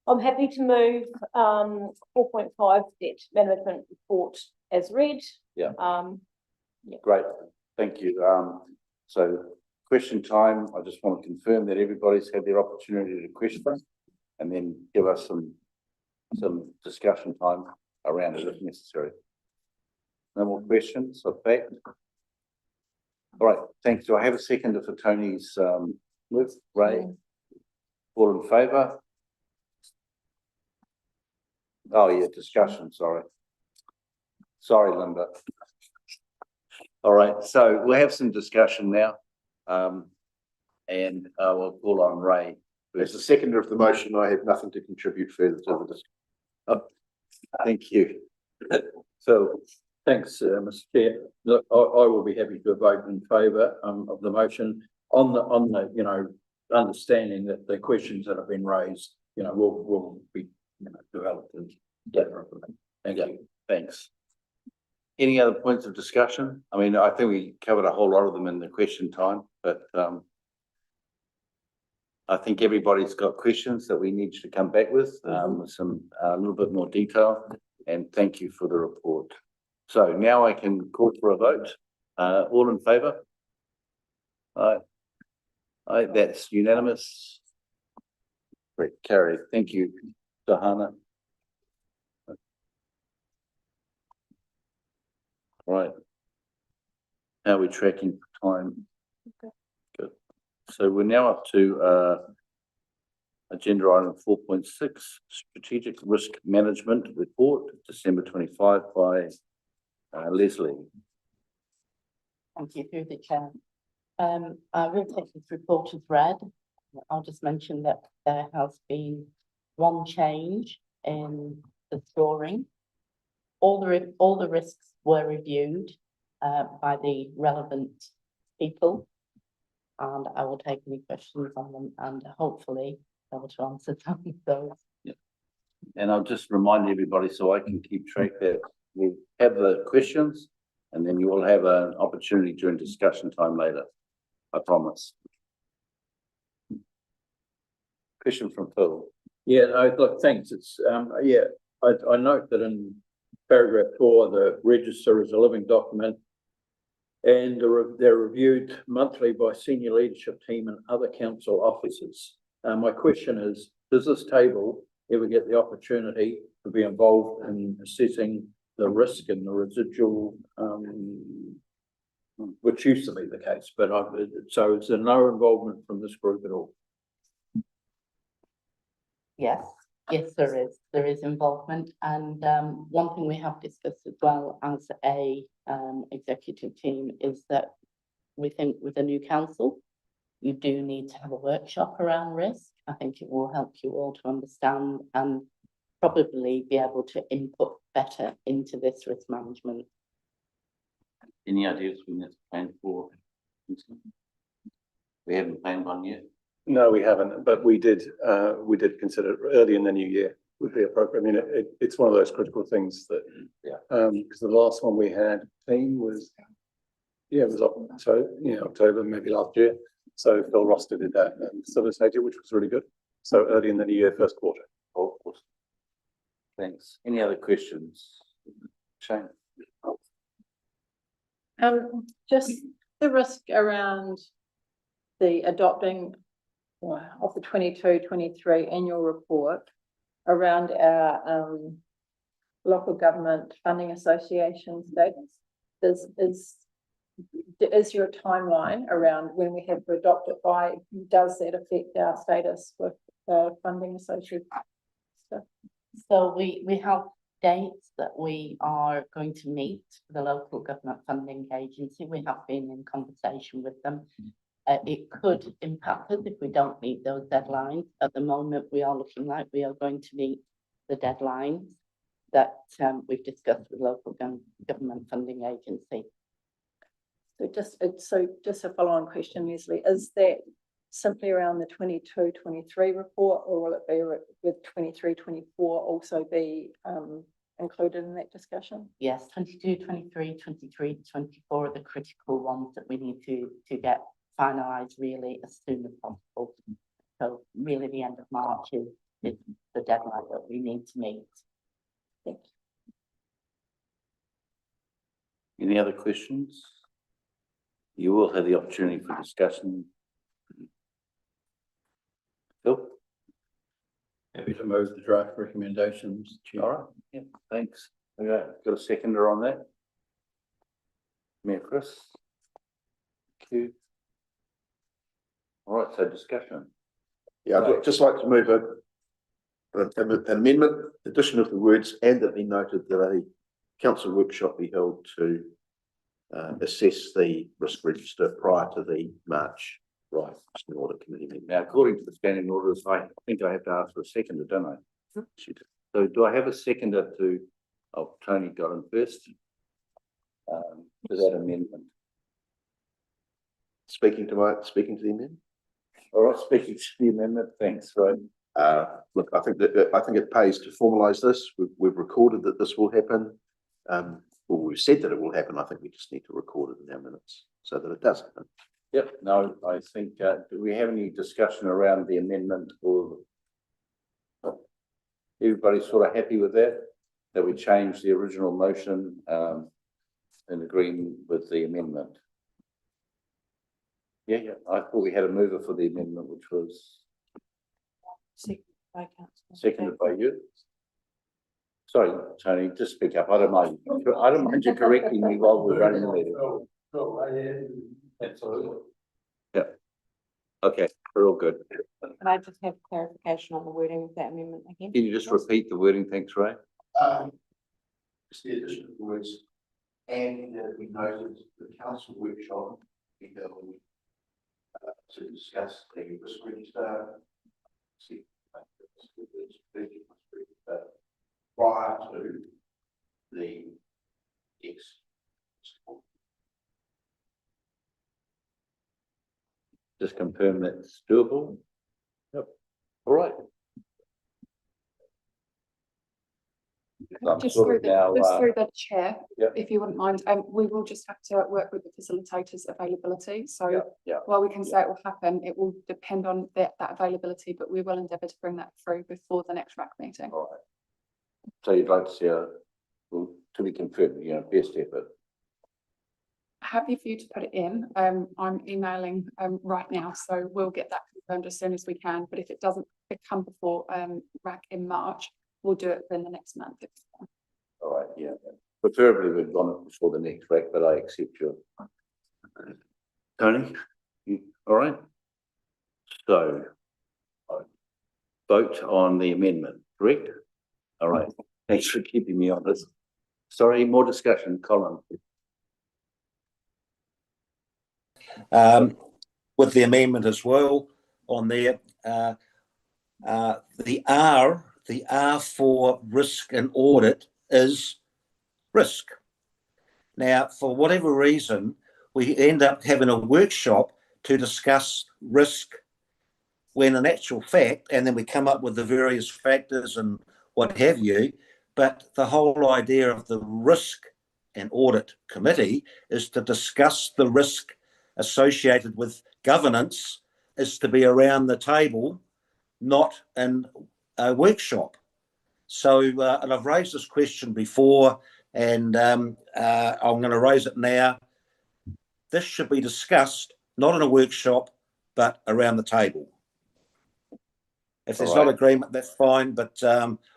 I'm happy to move 4.5 debt management report as read.
Yeah.
Yeah.
Great, thank you. So question time, I just want to confirm that everybody's had their opportunity to question and then give us some discussion time around it if necessary. No more questions of that? All right, thanks. Do I have a seconder for Tony's move? Ray? All in favour? Oh, yeah, discussion, sorry. Sorry, Linda. All right, so we'll have some discussion now. And we'll call on Ray.
As the seconder of the motion, I have nothing to contribute further to the discussion.
Oh, thank you. So,
Thanks, Mr. Chair. Look, I will be happy to vote in favour of the motion on the understanding that the questions that have been raised, will be developed and thank you.
Thanks. Any other points of discussion? I mean, I think we covered a whole lot of them in the question time, but I think everybody's got questions that we need to come back with, some a little bit more detail, and thank you for the report. So now I can call for a vote. All in favour? Aye. Aye, that's unanimous. Great, carried. Thank you, Dahana. Right. How are we tracking for time? Okay. Good. So we're now up to agenda item 4.6, Strategic Risk Management Report, December 25 by Leslie.
Thank you, through the chair. I will take this report as read. I'll just mention that there has been one change in the scoring. All the risks were reviewed by the relevant people, and I will take any questions on them and hopefully be able to answer some of those.
Yeah. And I'll just remind everybody so I can keep track that we have the questions and then you will have an opportunity during discussion time later. I promise. Question from Phil.
Yeah, no, look, thanks. It's I note that in paragraph 4, the register is a living document and they're reviewed monthly by senior leadership team and other council officers. My question is, does this table ever get the opportunity to be involved in assessing the risk and the residual, which used to be the case, but so is there no involvement from this group at all?
Yes, there is involvement, and one thing we have discussed as well as a executive team is that we think with the new council, you do need to have a workshop around risk. I think it will help you all to understand and probably be able to input better into this risk management.
Any ideas when that's planned for? We haven't planned one yet.
No, we haven't, but we did consider early in the new year would be appropriate. I mean, it's one of those critical things that, because the last one we had was October, maybe last year. So Phil Roster did that and facilitated, which was really good. So early in the new year, first quarter.
Oh, of course. Thanks. Any other questions? Shane?
Just the risk around the adopting of the 22-23 annual report around our local government funding association status. Is your timeline around when we have to adopt it by, does that affect our status with the funding association stuff?
So we have dates that we are going to meet the local government funding agency. We have been in conversation with them. It could impact us if we don't meet those deadlines. At the moment, we are looking like we are going to meet the deadlines that we've discussed with local government funding agency.
So just a follow-on question, Leslie, is that simply around the 22-23 report, or will it be with 23-24 also be included in that discussion?
Yes, 22, 23, 23 to 24 are the critical ones that we need to get finalised really as soon as possible. So really the end of March is the deadline that we need to meet.
Thank you.
Any other questions? You will have the opportunity for discussion. Phil?
Happy to move the draft recommendations, Chair.
All right, yeah, thanks. Okay, got a seconder on that? Mayor Chris? Thank you. All right, so discussion.
Yeah, I'd just like to move an amendment, addition of the words, and that be noted that a council workshop be held to assess the risk register prior to the March audit committee meeting.
Now, according to the standing orders, I think I have to ask for a seconder, don't I? So do I have a seconder to, oh, Tony got in first. To that amendment.
Speaking to the amendment?
All right, speaking to the amendment, thanks, right.
Look, I think it pays to formalise this. We've recorded that this will happen. Well, we've said that it will happen. I think we just need to record it in our minutes so that it does happen.
Yep, no, I think, do we have any discussion around the amendment or everybody's sort of happy with that? That we change the original motion in agreement with the amendment? Yeah, I thought we had a mover for the amendment, which was seconded by you. Sorry, Tony, just speak up. I don't mind you correcting me while we're running the meeting.
Absolutely.
Yeah. Okay, we're all good.
Can I just have clarification on the wording of that amendment again?
Can you just repeat the wording? Thanks, Ray.
Just the addition of the words, and that we noted the council workshop be held to discuss the risk register. Prior to the next.
Just confirm that's doable. Yep. All right.
Just through the chair,
Yep.
if you wouldn't mind, we will just have to work with the facilitators' availability. So
yeah.
while we can say it will happen, it will depend on that availability, but we will endeavour to bring that through before the next RAC meeting.
All right. So you'd like to see well, to be confirmed, best effort.
Happy for you to put it in. I'm emailing right now, so we'll get that confirmed as soon as we can. But if it doesn't come before RAC in March, we'll do it in the next month.
All right, yeah. Preferably we'd gone it before the next RAC, but I accept your. Tony, all right. So vote on the amendment, correct? All right. Thanks for keeping me honest. Sorry, more discussion, Colin.
With the amendment as well on there, the R for risk and audit is risk. Now, for whatever reason, we end up having a workshop to discuss risk when in actual fact, and then we come up with the various factors and what have you, but the whole idea of the risk and audit committee is to discuss the risk associated with governance, is to be around the table, not in a workshop. So, and I've raised this question before, and I'm going to raise it now. This should be discussed, not in a workshop, but around the table. If there's not agreement, that's fine, but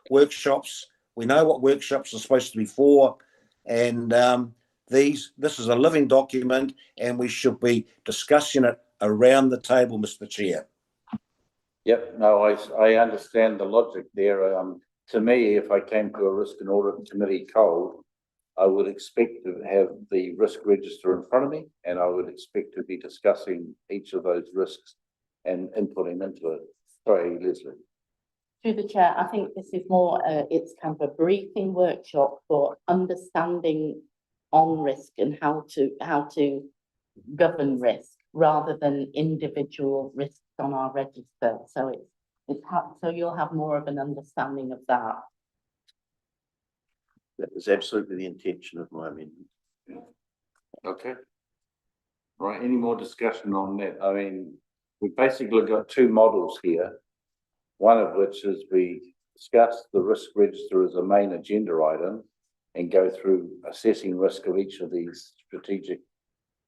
workshops, we know what workshops are supposed to be for, and this is a living document, and we should be discussing it around the table, Mr. Chair.
Yep, no, I understand the logic there. To me, if I came to a risk and audit committee cold, I would expect to have the risk register in front of me, and I would expect to be discussing each of those risks and inputting into it. Sorry, Leslie.
Through the chair, I think this is more, it's kind of a briefing workshop for understanding on risk and how to govern risk rather than individual risks on our register. So so you'll have more of an understanding of that.
That is absolutely the intention of my amendment.
Okay. Right, any more discussion on that? I mean, we've basically got two models here. One of which is we discuss the risk register as a main agenda item and go through assessing risk of each of these strategic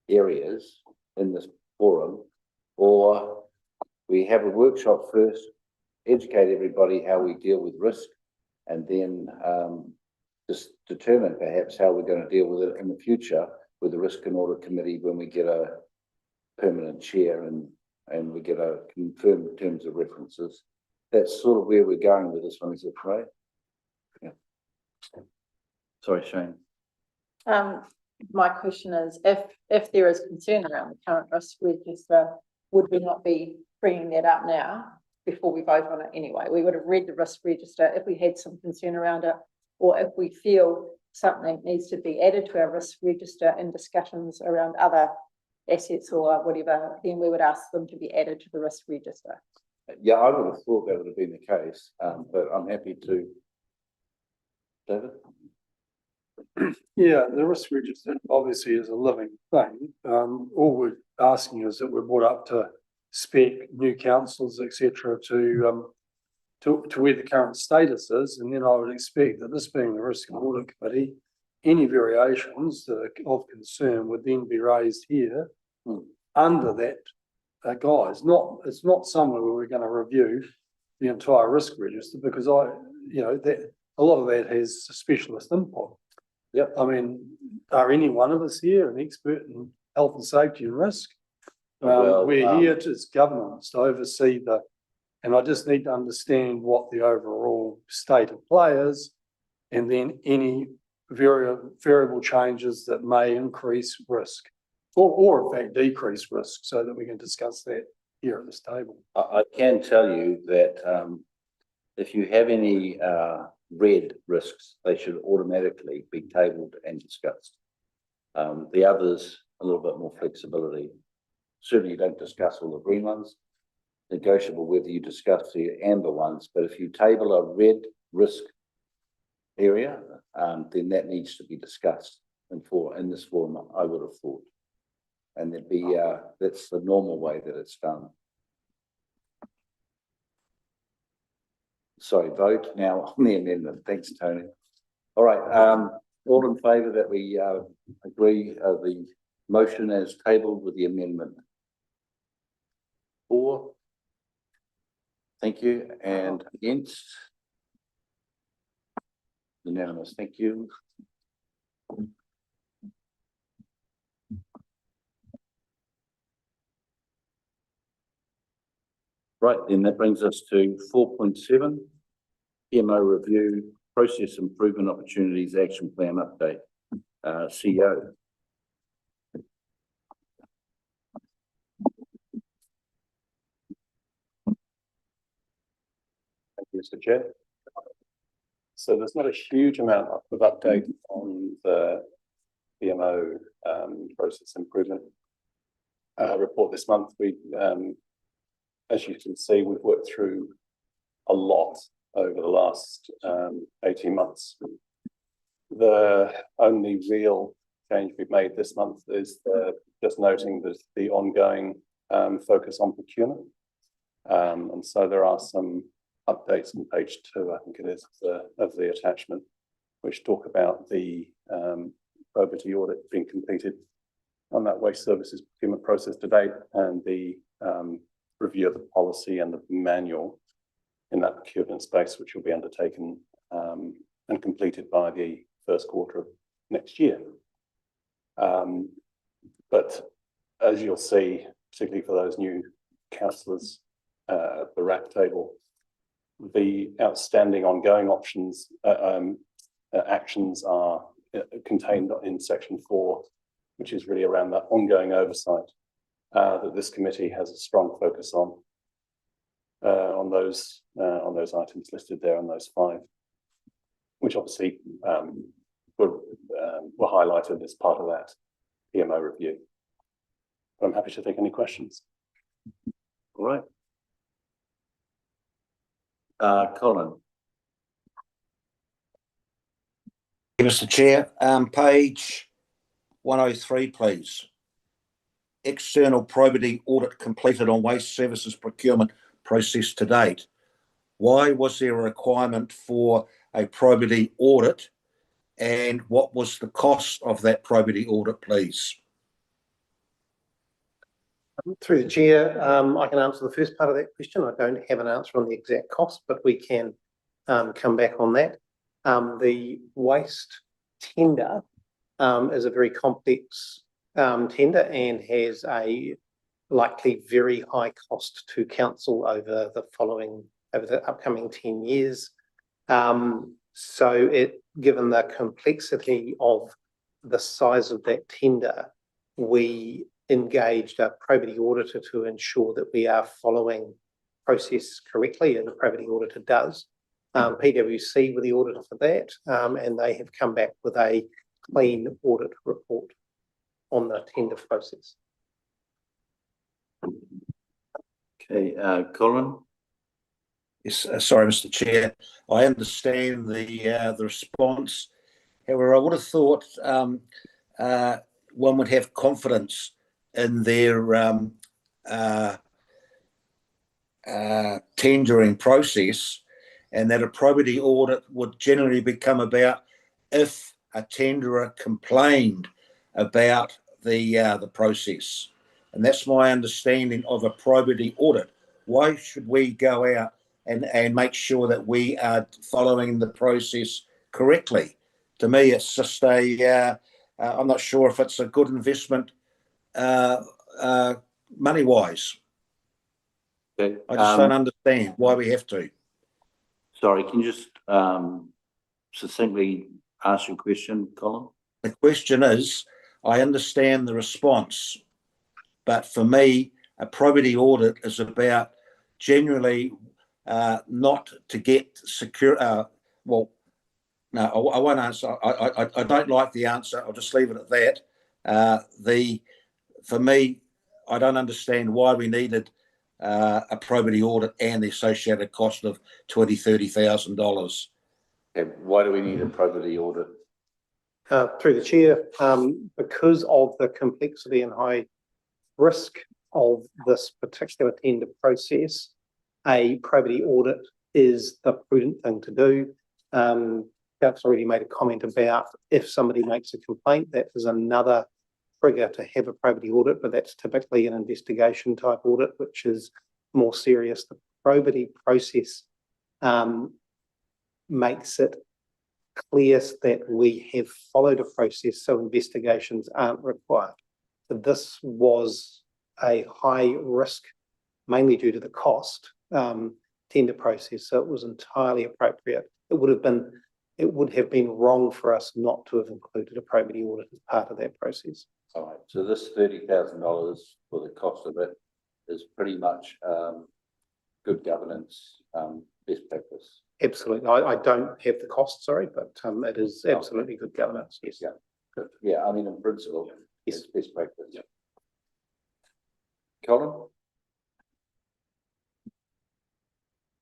areas in this forum, or we have a workshop first, educate everybody how we deal with risk, and then just determine perhaps how we're going to deal with it in the future with the Risk and Audit Committee when we get a permanent chair and we get a confirmed terms of references. That's sort of where we're going with this one, is it, right? Yeah. Sorry, Shane.
My question is, if there is concern around the current risk register, would we not be bringing that up now before we vote on it anyway? We would have read the risk register if we had some concern around it, or if we feel something needs to be added to our risk register in discussions around other assets or whatever, then we would ask them to be added to the risk register.
Yeah, I would have thought that would have been the case, but I'm happy to. David?
Yeah, the risk register obviously is a living thing. All we're asking is that we're brought up to spec new councils, etc., to where the current status is, and then I would expect that this being the Risk and Audit Committee, any variations that are of concern would then be raised here under that guise. It's not somewhere where we're going to review the entire risk register, because that a lot of that has specialist input.
Yep.
I mean, are any one of us here an expert in health and safety and risk? We're here as governance to oversee and I just need to understand what the overall state of play is, and then any variable changes that may increase risk or in fact decrease risk, so that we can discuss that here at this table.
I can tell you that if you have any red risks, they should automatically be tabled and discussed. The others, a little bit more flexibility. Certainly you don't discuss all the green ones. Negotiable whether you discuss the amber ones, but if you table a red risk area, then that needs to be discussed in this forum, I would have thought. And there'd be that's the normal way that it's done. Sorry, vote now on the amendment. Thanks, Tony. All right, all in favour that we agree the motion as tabled with the amendment? 4. Thank you. And against? Unanimous. Thank you. Right, then that brings us to 4.7, PMO review, process improvement opportunities, action plan update. CEO.
Thank you, Mr. Chair. So there's not a huge amount of update on the PMO process improvement report this month. We, as you can see, we've worked through a lot over the last 18 months. The only real change we've made this month is just noting that the ongoing focus on procurement. And so there are some updates on page 2, I think it is, of the attachment, which talk about the probity audit being completed on that waste services procurement process to date, and the review of the policy and the manual in that procurement space, which will be undertaken and completed by the first quarter of next year. But as you'll see, particularly for those new councillors at the RAP table, the outstanding ongoing options actions are contained in section 4, which is really around that ongoing oversight that this committee has a strong focus on those items listed there on those 5, which obviously were highlighted as part of that PMO review. But I'm happy to take any questions.
All right. Colin.
Mr. Chair, page 103, please. External probity audit completed on waste services procurement process to date. Why was there a requirement for a probity audit, and what was the cost of that probity audit, please?
Through the chair, I can answer the first part of that question. I don't have an answer on the exact cost, but we can come back on that. The waste tender is a very complex tender and has a likely very high cost to council over the upcoming 10 years. So given the complexity of the size of that tender, we engaged a probity auditor to ensure that we are following process correctly, and the probity auditor does. PwC were the auditor for that, and they have come back with a clean audit report on the tender process.
Okay, Colin?
Yes, sorry, Mr. Chair. I understand the response. However, I would have thought one would have confidence in their tendering process, and that a probity audit would generally become about if a tenderer complained about the process. And that's my understanding of a probity audit. Why should we go out and make sure that we are following the process correctly? To me, it's just I'm not sure if it's a good investment money-wise.
Okay.
I just don't understand why we have to.
Sorry, can you just succinctly ask your question, Colin?
The question is, I understand the response, but for me, a probity audit is about generally not to get secure. Well, no, I won't answer. I don't like the answer. I'll just leave it at that. For me, I don't understand why we needed a probity audit and the associated cost of $20,000-$30,000.
Okay, why do we need a probity audit?
Through the chair, because of the complexity and high risk of this particular tender process, a probity audit is the prudent thing to do. Council already made a comment about if somebody makes a complaint, that is another trigger to have a probity audit, but that's typically an investigation type audit, which is more serious. The probity process makes it clear that we have followed a process, so investigations aren't required. So this was a high risk, mainly due to the cost, tender process, so it was entirely appropriate. It would have been wrong for us not to have included a probity audit as part of that process.
All right, so this $30,000 for the cost of it is pretty much good governance, best practice.
Absolutely. I don't have the cost, sorry, but it is absolutely good governance. Yes.
Yeah. Good. Yeah, I mean, in principle, yes, it's best practice. Yeah. Colin?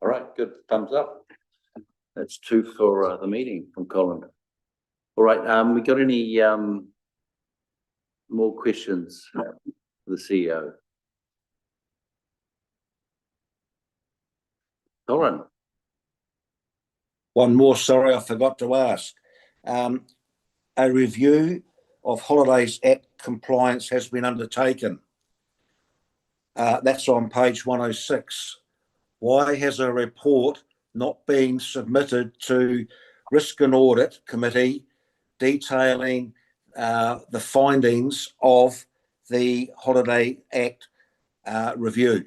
All right, good. Thumbs up. That's 2 for the meeting from Colin. All right, we got any more questions for the CEO? Colin?
One more, sorry, I forgot to ask. A review of Holidays Act compliance has been undertaken. That's on page 106. Why has a report not been submitted to Risk and Audit Committee detailing the findings of the Holiday Act review?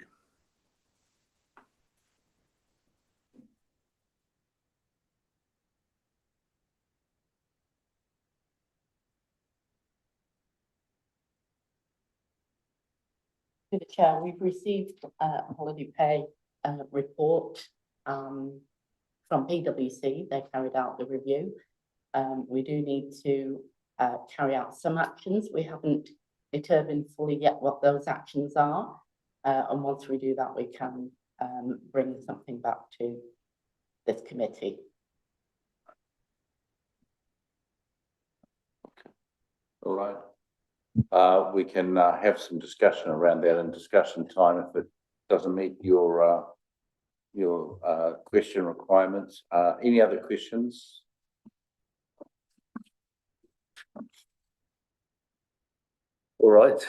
To the chair, we've received a holiday pay report from PwC. They carried out the review. We do need to carry out some actions. We haven't determined fully yet what those actions are. And once we do that, we can bring something back to this committee.
All right. We can have some discussion around that in discussion time if it doesn't meet your question requirements. Any other questions? All right,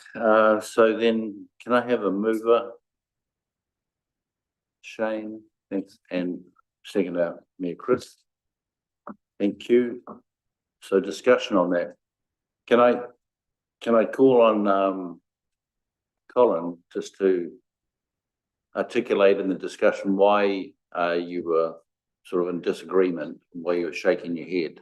so then can I have a mover? Shane, thanks, and second out, Mayor Chris. Thank you. So discussion on that. Can I call on Colin just to articulate in the discussion why you were sort of in disagreement, why you were shaking your head?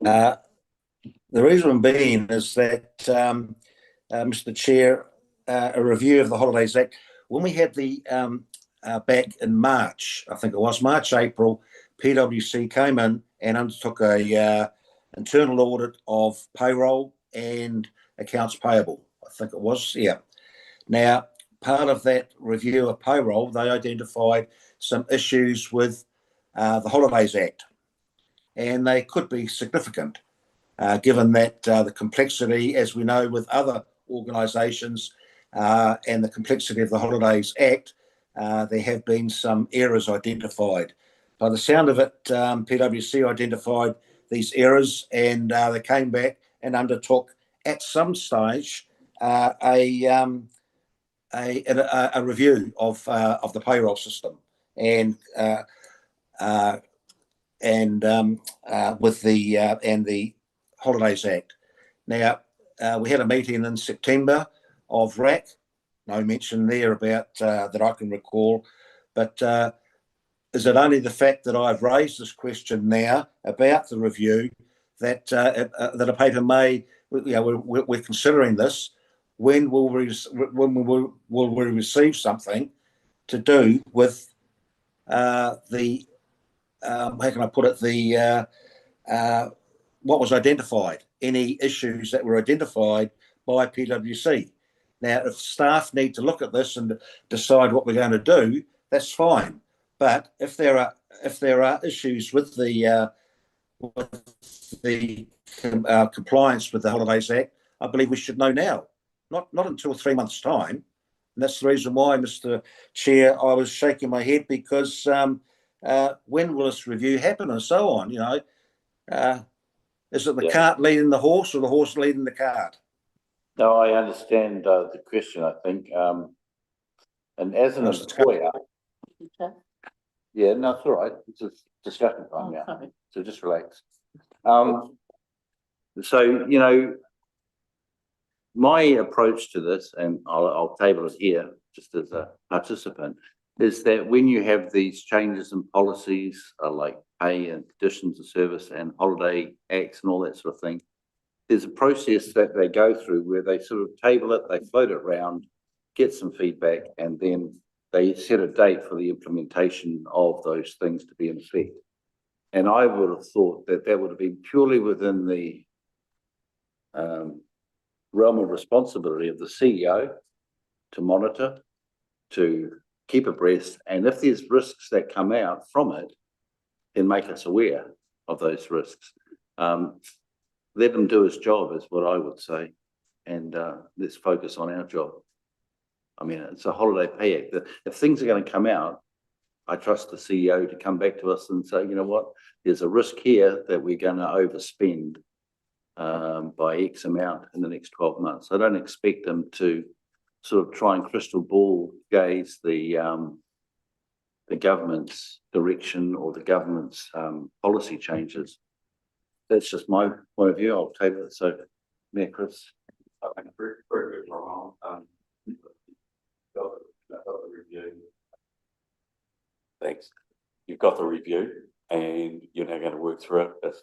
The reason being is that, Mr. Chair, a review of the Holidays Act, when we had the back in March, I think it was March, April, PwC came in and undertook a internal audit of payroll and accounts payable. I think it was, yeah. Now, part of that review of payroll, they identified some issues with the Holidays Act, and they could be significant, given that the complexity, as we know with other organisations, and the complexity of the Holidays Act, there have been some errors identified. By the sound of it, PwC identified these errors, and they came back and undertook at some stage a review of the payroll system and with the Holidays Act. Now, we had a meeting in September of RAC. No mention there about that I can recall, but is it only the fact that I've raised this question now about the review that a paper may, we're considering this? When will we receive something to do with the how can I put it, what was identified, any issues that were identified by PwC? Now, if staff need to look at this and decide what we're going to do, that's fine. But if there are issues with the compliance with the Holidays Act, I believe we should know now, not until 3 months' time. And that's the reason why, Mr. Chair, I was shaking my head, because when will this review happen and so on? Is it the cart leading the horse or the horse leading the cart?
No, I understand the question, I think. And as an employer, yeah, no, it's all right. It's a discussion time now. So just relax. So, my approach to this, and I'll table it here just as a participant, is that when you have these changes in policies like pay and conditions of service and holiday acts and all that sort of thing, there's a process that they go through where they sort of table it, they float it around, get some feedback, and then they set a date for the implementation of those things to be in effect. And I would have thought that that would have been purely within the realm of responsibility of the CEO to monitor, to keep abreast, and if there's risks that come out from it, then make us aware of those risks. Let him do his job is what I would say, and let's focus on our job. I mean, it's a holiday pay act. If things are going to come out, I trust the CEO to come back to us and say, you know what, there's a risk here that we're going to overspend by X amount in the next 12 months. I don't expect them to sort of try and crystal ball gaze the government's direction or the government's policy changes. That's just my point of view. I'll table it. So, Mayor Chris.
Very, very good, Ron. Got the review. Thanks. You've got the review, and you're now going to work through it. If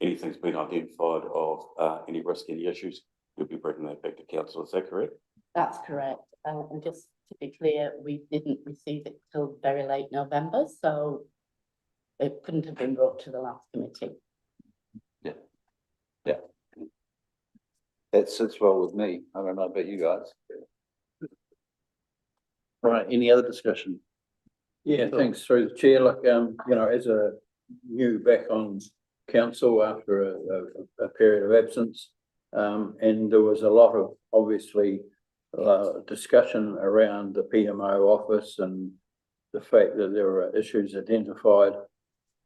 anything's been identified of any risk, any issues, you'll be bringing that back to council. Is that correct?
That's correct. And just to be clear, we didn't receive it till very late November, so it couldn't have been brought to the last committee.
Yeah. Yeah. That sits well with me. I don't know about you guys. Right. Any other discussion?
Yeah, thanks through the chair. Like, as a new back on council after a period of absence. And there was a lot of, obviously, discussion around the PMO office and the fact that there were issues identified.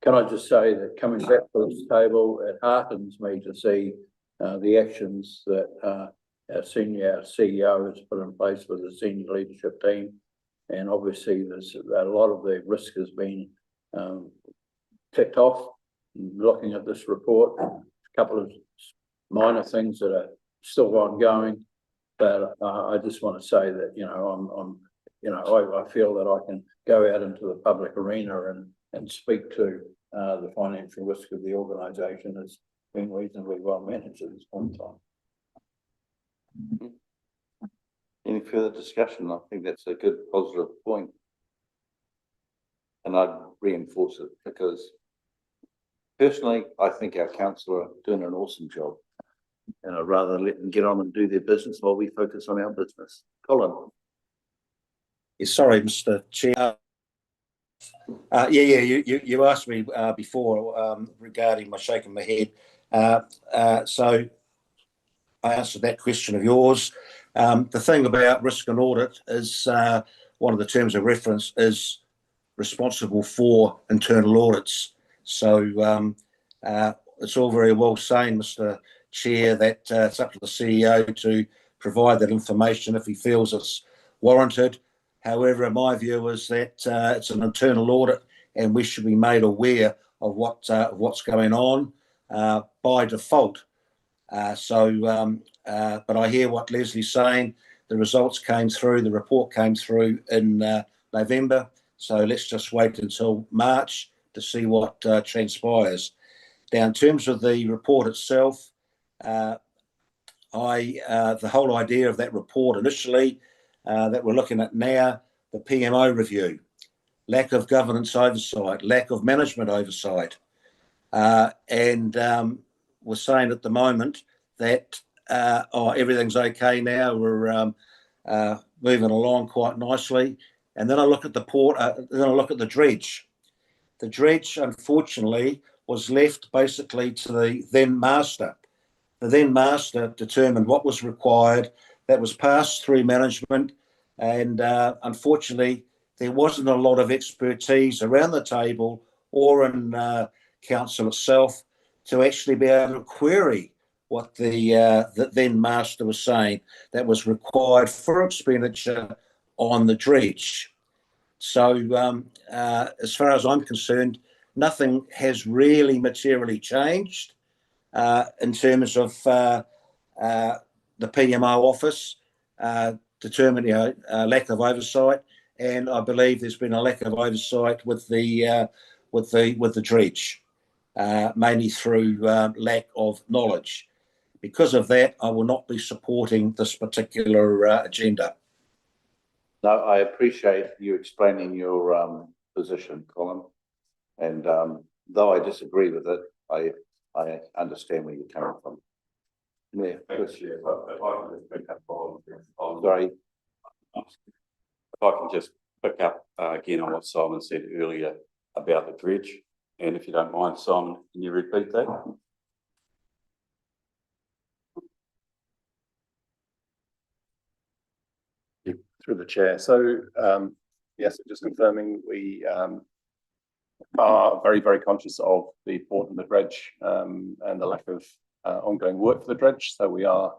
Can I just say that coming back to this table, it heartens me to see the actions that our CEO has put in place with the senior leadership team. And obviously there's a lot of the risk has been ticked off. Looking at this report, a couple of minor things that are still ongoing, but I just want to say that, you know, I feel that I can go out into the public arena and speak to the financial risk of the organisation as being reasonably well managed at this point in time.
Any further discussion? I think that's a good positive point. And I'd reinforce it because personally, I think our council are doing an awesome job. And I'd rather let them get on and do their business while we focus on our business. Colin.
Yeah, sorry, Mr. Chair. You asked me before regarding my shaking my head. So I answered that question of yours. The thing about risk and audit is one of the terms of reference is responsible for internal audits. So it's all very well saying, Mr. Chair, that it's up to the CEO to provide that information if he feels it's warranted. However, my view is that it's an internal audit and we should be made aware of what's going on by default. But I hear what Leslie's saying. The results came through, the report came through in November. So let's just wait until March to see what transpires. Now, in terms of the report itself, the whole idea of that report initially that we're looking at now, the PMO review, lack of governance oversight, lack of management oversight, and we're saying at the moment that everything's okay now. We're moving along quite nicely. And then I look at then I look at the dredge. The dredge, unfortunately, was left basically to the then master. The then master determined what was required. That was passed through management. And unfortunately, there wasn't a lot of expertise around the table or in council itself to actually be able to query what the then master was saying that was required for expenditure on the dredge. So as far as I'm concerned, nothing has really materially changed in terms of the PMO office determining lack of oversight, and I believe there's been a lack of oversight with the dredge, mainly through lack of knowledge. Because of that, I will not be supporting this particular agenda.
No, I appreciate you explaining your position, Colin. And though I disagree with it, I understand where you're coming from. Yeah, sorry.
If I can just pick up again on what Simon said earlier about the dredge, and if you don't mind, Simon, can you repeat that?
Through the chair. So yes, just confirming we are very, very conscious of the port and the dredge and the lack of ongoing work for the dredge. So we are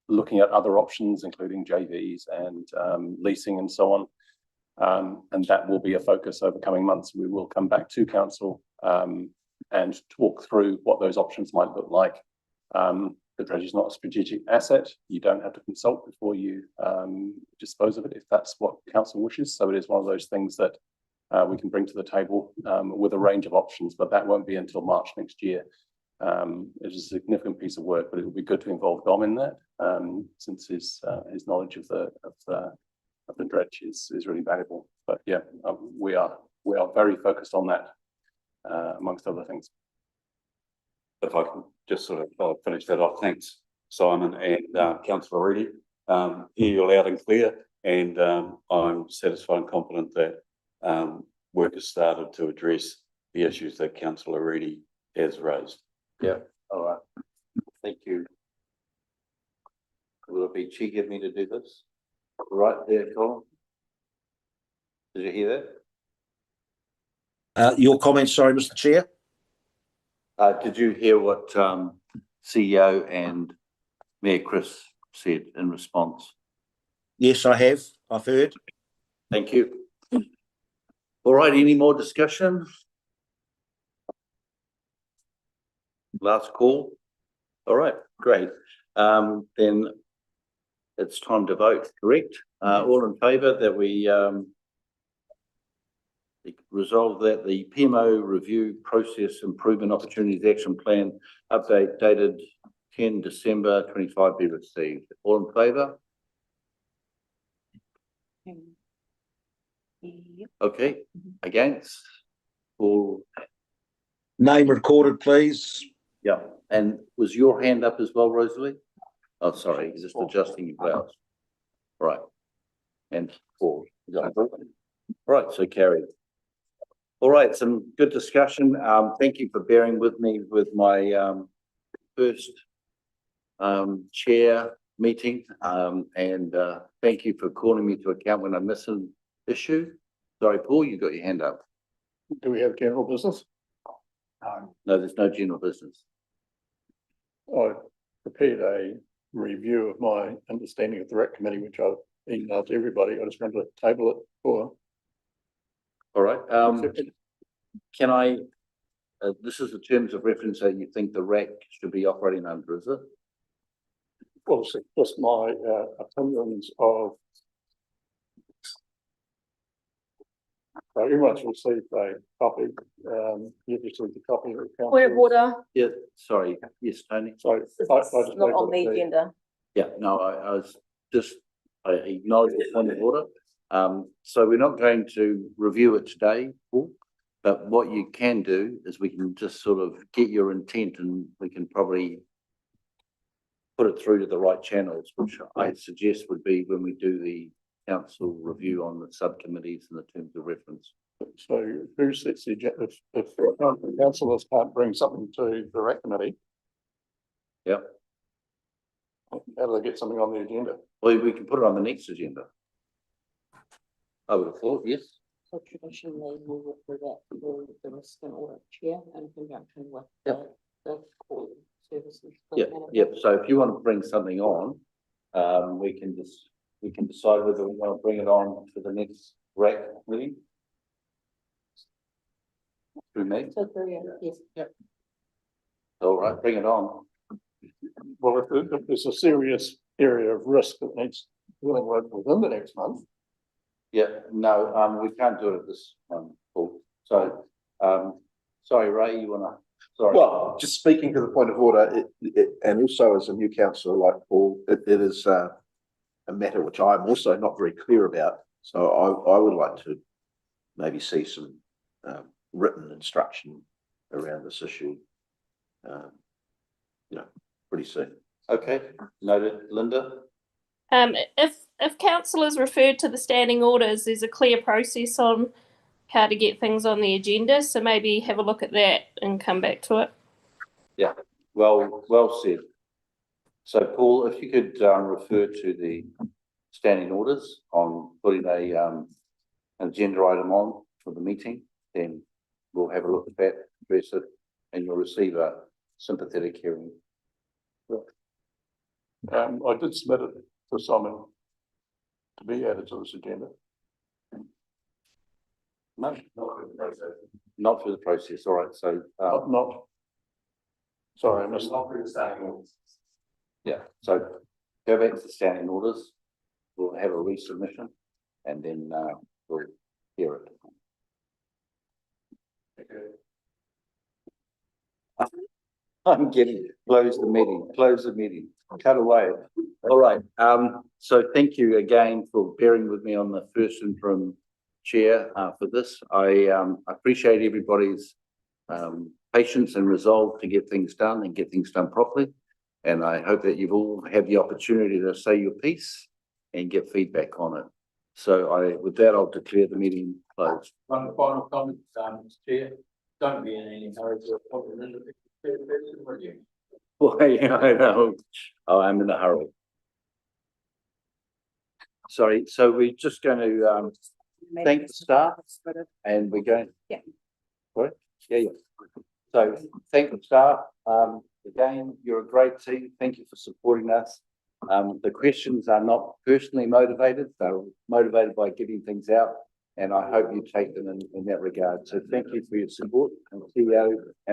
looking at other options, including JVs and leasing and so on. And that will be a focus over coming months. We will come back to council and talk through what those options might look like. The dredge is not a strategic asset. You don't have to consult before you dispose of it if that's what council wishes. So it is one of those things that we can bring to the table with a range of options, but that won't be until March next year. It is a significant piece of work, but it would be good to involve Dom in that since his knowledge of the dredge is really valuable. But yeah, we are very focused on that amongst other things.
If I can just sort of finish that off. Thanks, Simon and Councillor Reedy. Hear you loud and clear, and I'm satisfied and confident that work has started to address the issues that councillor already has raised.
Yeah, all right. Thank you. Will it be cheeky of me to do this? Right there, Colin. Did you hear that?
Your comments, sorry, Mr. Chair.
Did you hear what CEO and Mayor Chris said in response?
Yes, I have. I've heard.
Thank you. All right, any more discussion? Last call. All right, great. Then it's time to vote, correct? All in favour that we resolve that the PMO review process improvement opportunities action plan update dated 10 December 25 be received. All in favour? Okay, against? All.
Name recorded, please.
Yeah, and was your hand up as well, Rosalie? Oh, sorry, just adjusting your blouse. Right. And four. Right, so carried. All right, some good discussion. Thank you for bearing with me with my first chair meeting. And thank you for calling me to account when I miss an issue. Sorry, Paul, you got your hand up.
Do we have general business?
No, there's no general business.
I prepared a review of my understanding of the REC committee, which I've emailed to everybody. I just want to table it for.
All right. Can I, this is the terms of reference that you think the RAC should be operating under, is it?
Well, it's just my opinions of. So everyone's received a copy. You've received a copy of the council.
Point of order.
Yeah, sorry. Yes, Tony.
So I just
Not on the agenda.
Yeah, no, I was just, I acknowledge the point of order. So we're not going to review it today, Paul, but what you can do is we can just sort of get your intent and we can probably put it through to the right channels, which I suggest would be when we do the council review on the subcommittees and the terms of reference.
So who sets the agenda? If councillors can't bring something to the REC committee.
Yep.
How do they get something on the agenda?
Well, we can put it on the next agenda. I would have thought, yes.
So traditionally, we would do that for the risk and audit chair in conjunction with the court services.
Yeah. So if you want to bring something on, we can decide whether we want to bring it on to the next RAC meeting. Through me.
So yes.
Yep. All right, bring it on.
Well, if there's a serious area of risk that needs dealing with within the next month.
Yeah, no, we can't do it at this Paul. So, sorry, Ray, you wanna? Sorry.
Well, just speaking to the point of order, and also as a new councillor like Paul, it is a matter which I'm also not very clear about. So I would like to maybe see some written instruction around this issue, pretty soon.
Okay, noted. Linda?
If council is referred to the standing orders, there's a clear process on how to get things on the agenda. So maybe have a look at that and come back to it. Yeah,
Well said. So Paul, if you could refer to the standing orders on putting an agenda item on for the meeting, then we'll have a look at that, address it, and you'll receive a sympathetic hearing.
I did submit it to Simon to be added to this agenda.
No, not through the process. Not through the process. All right. So
not. Sorry, I missed.
Not through the standing orders. Yeah. So go back to the standing orders. We'll have a resubmission, and then we'll hear it. Okay. I'm getting close the meeting. Cut away. All right. So thank you again for bearing with me on the first interim chair for this. I appreciate everybody's patience and resolve to get things done and get things done properly. And I hope that you've all had the opportunity to say your piece and get feedback on it. So with that, I'll declare the meeting closed. closed.
One final comment, Mr. Chair, don't be in any hurry to appoint an independent person, will you?
Well, yeah, I know. Oh, I'm in a hurry. Sorry, so we're just going to thank the staff and we're going.
Yeah.
Sorry? Yeah. So thank the staff. Again, you're a great team. Thank you for supporting us. The questions are not personally motivated. They're motivated by getting things out. And I hope you take them in that regard. So thank you for your support and CEO and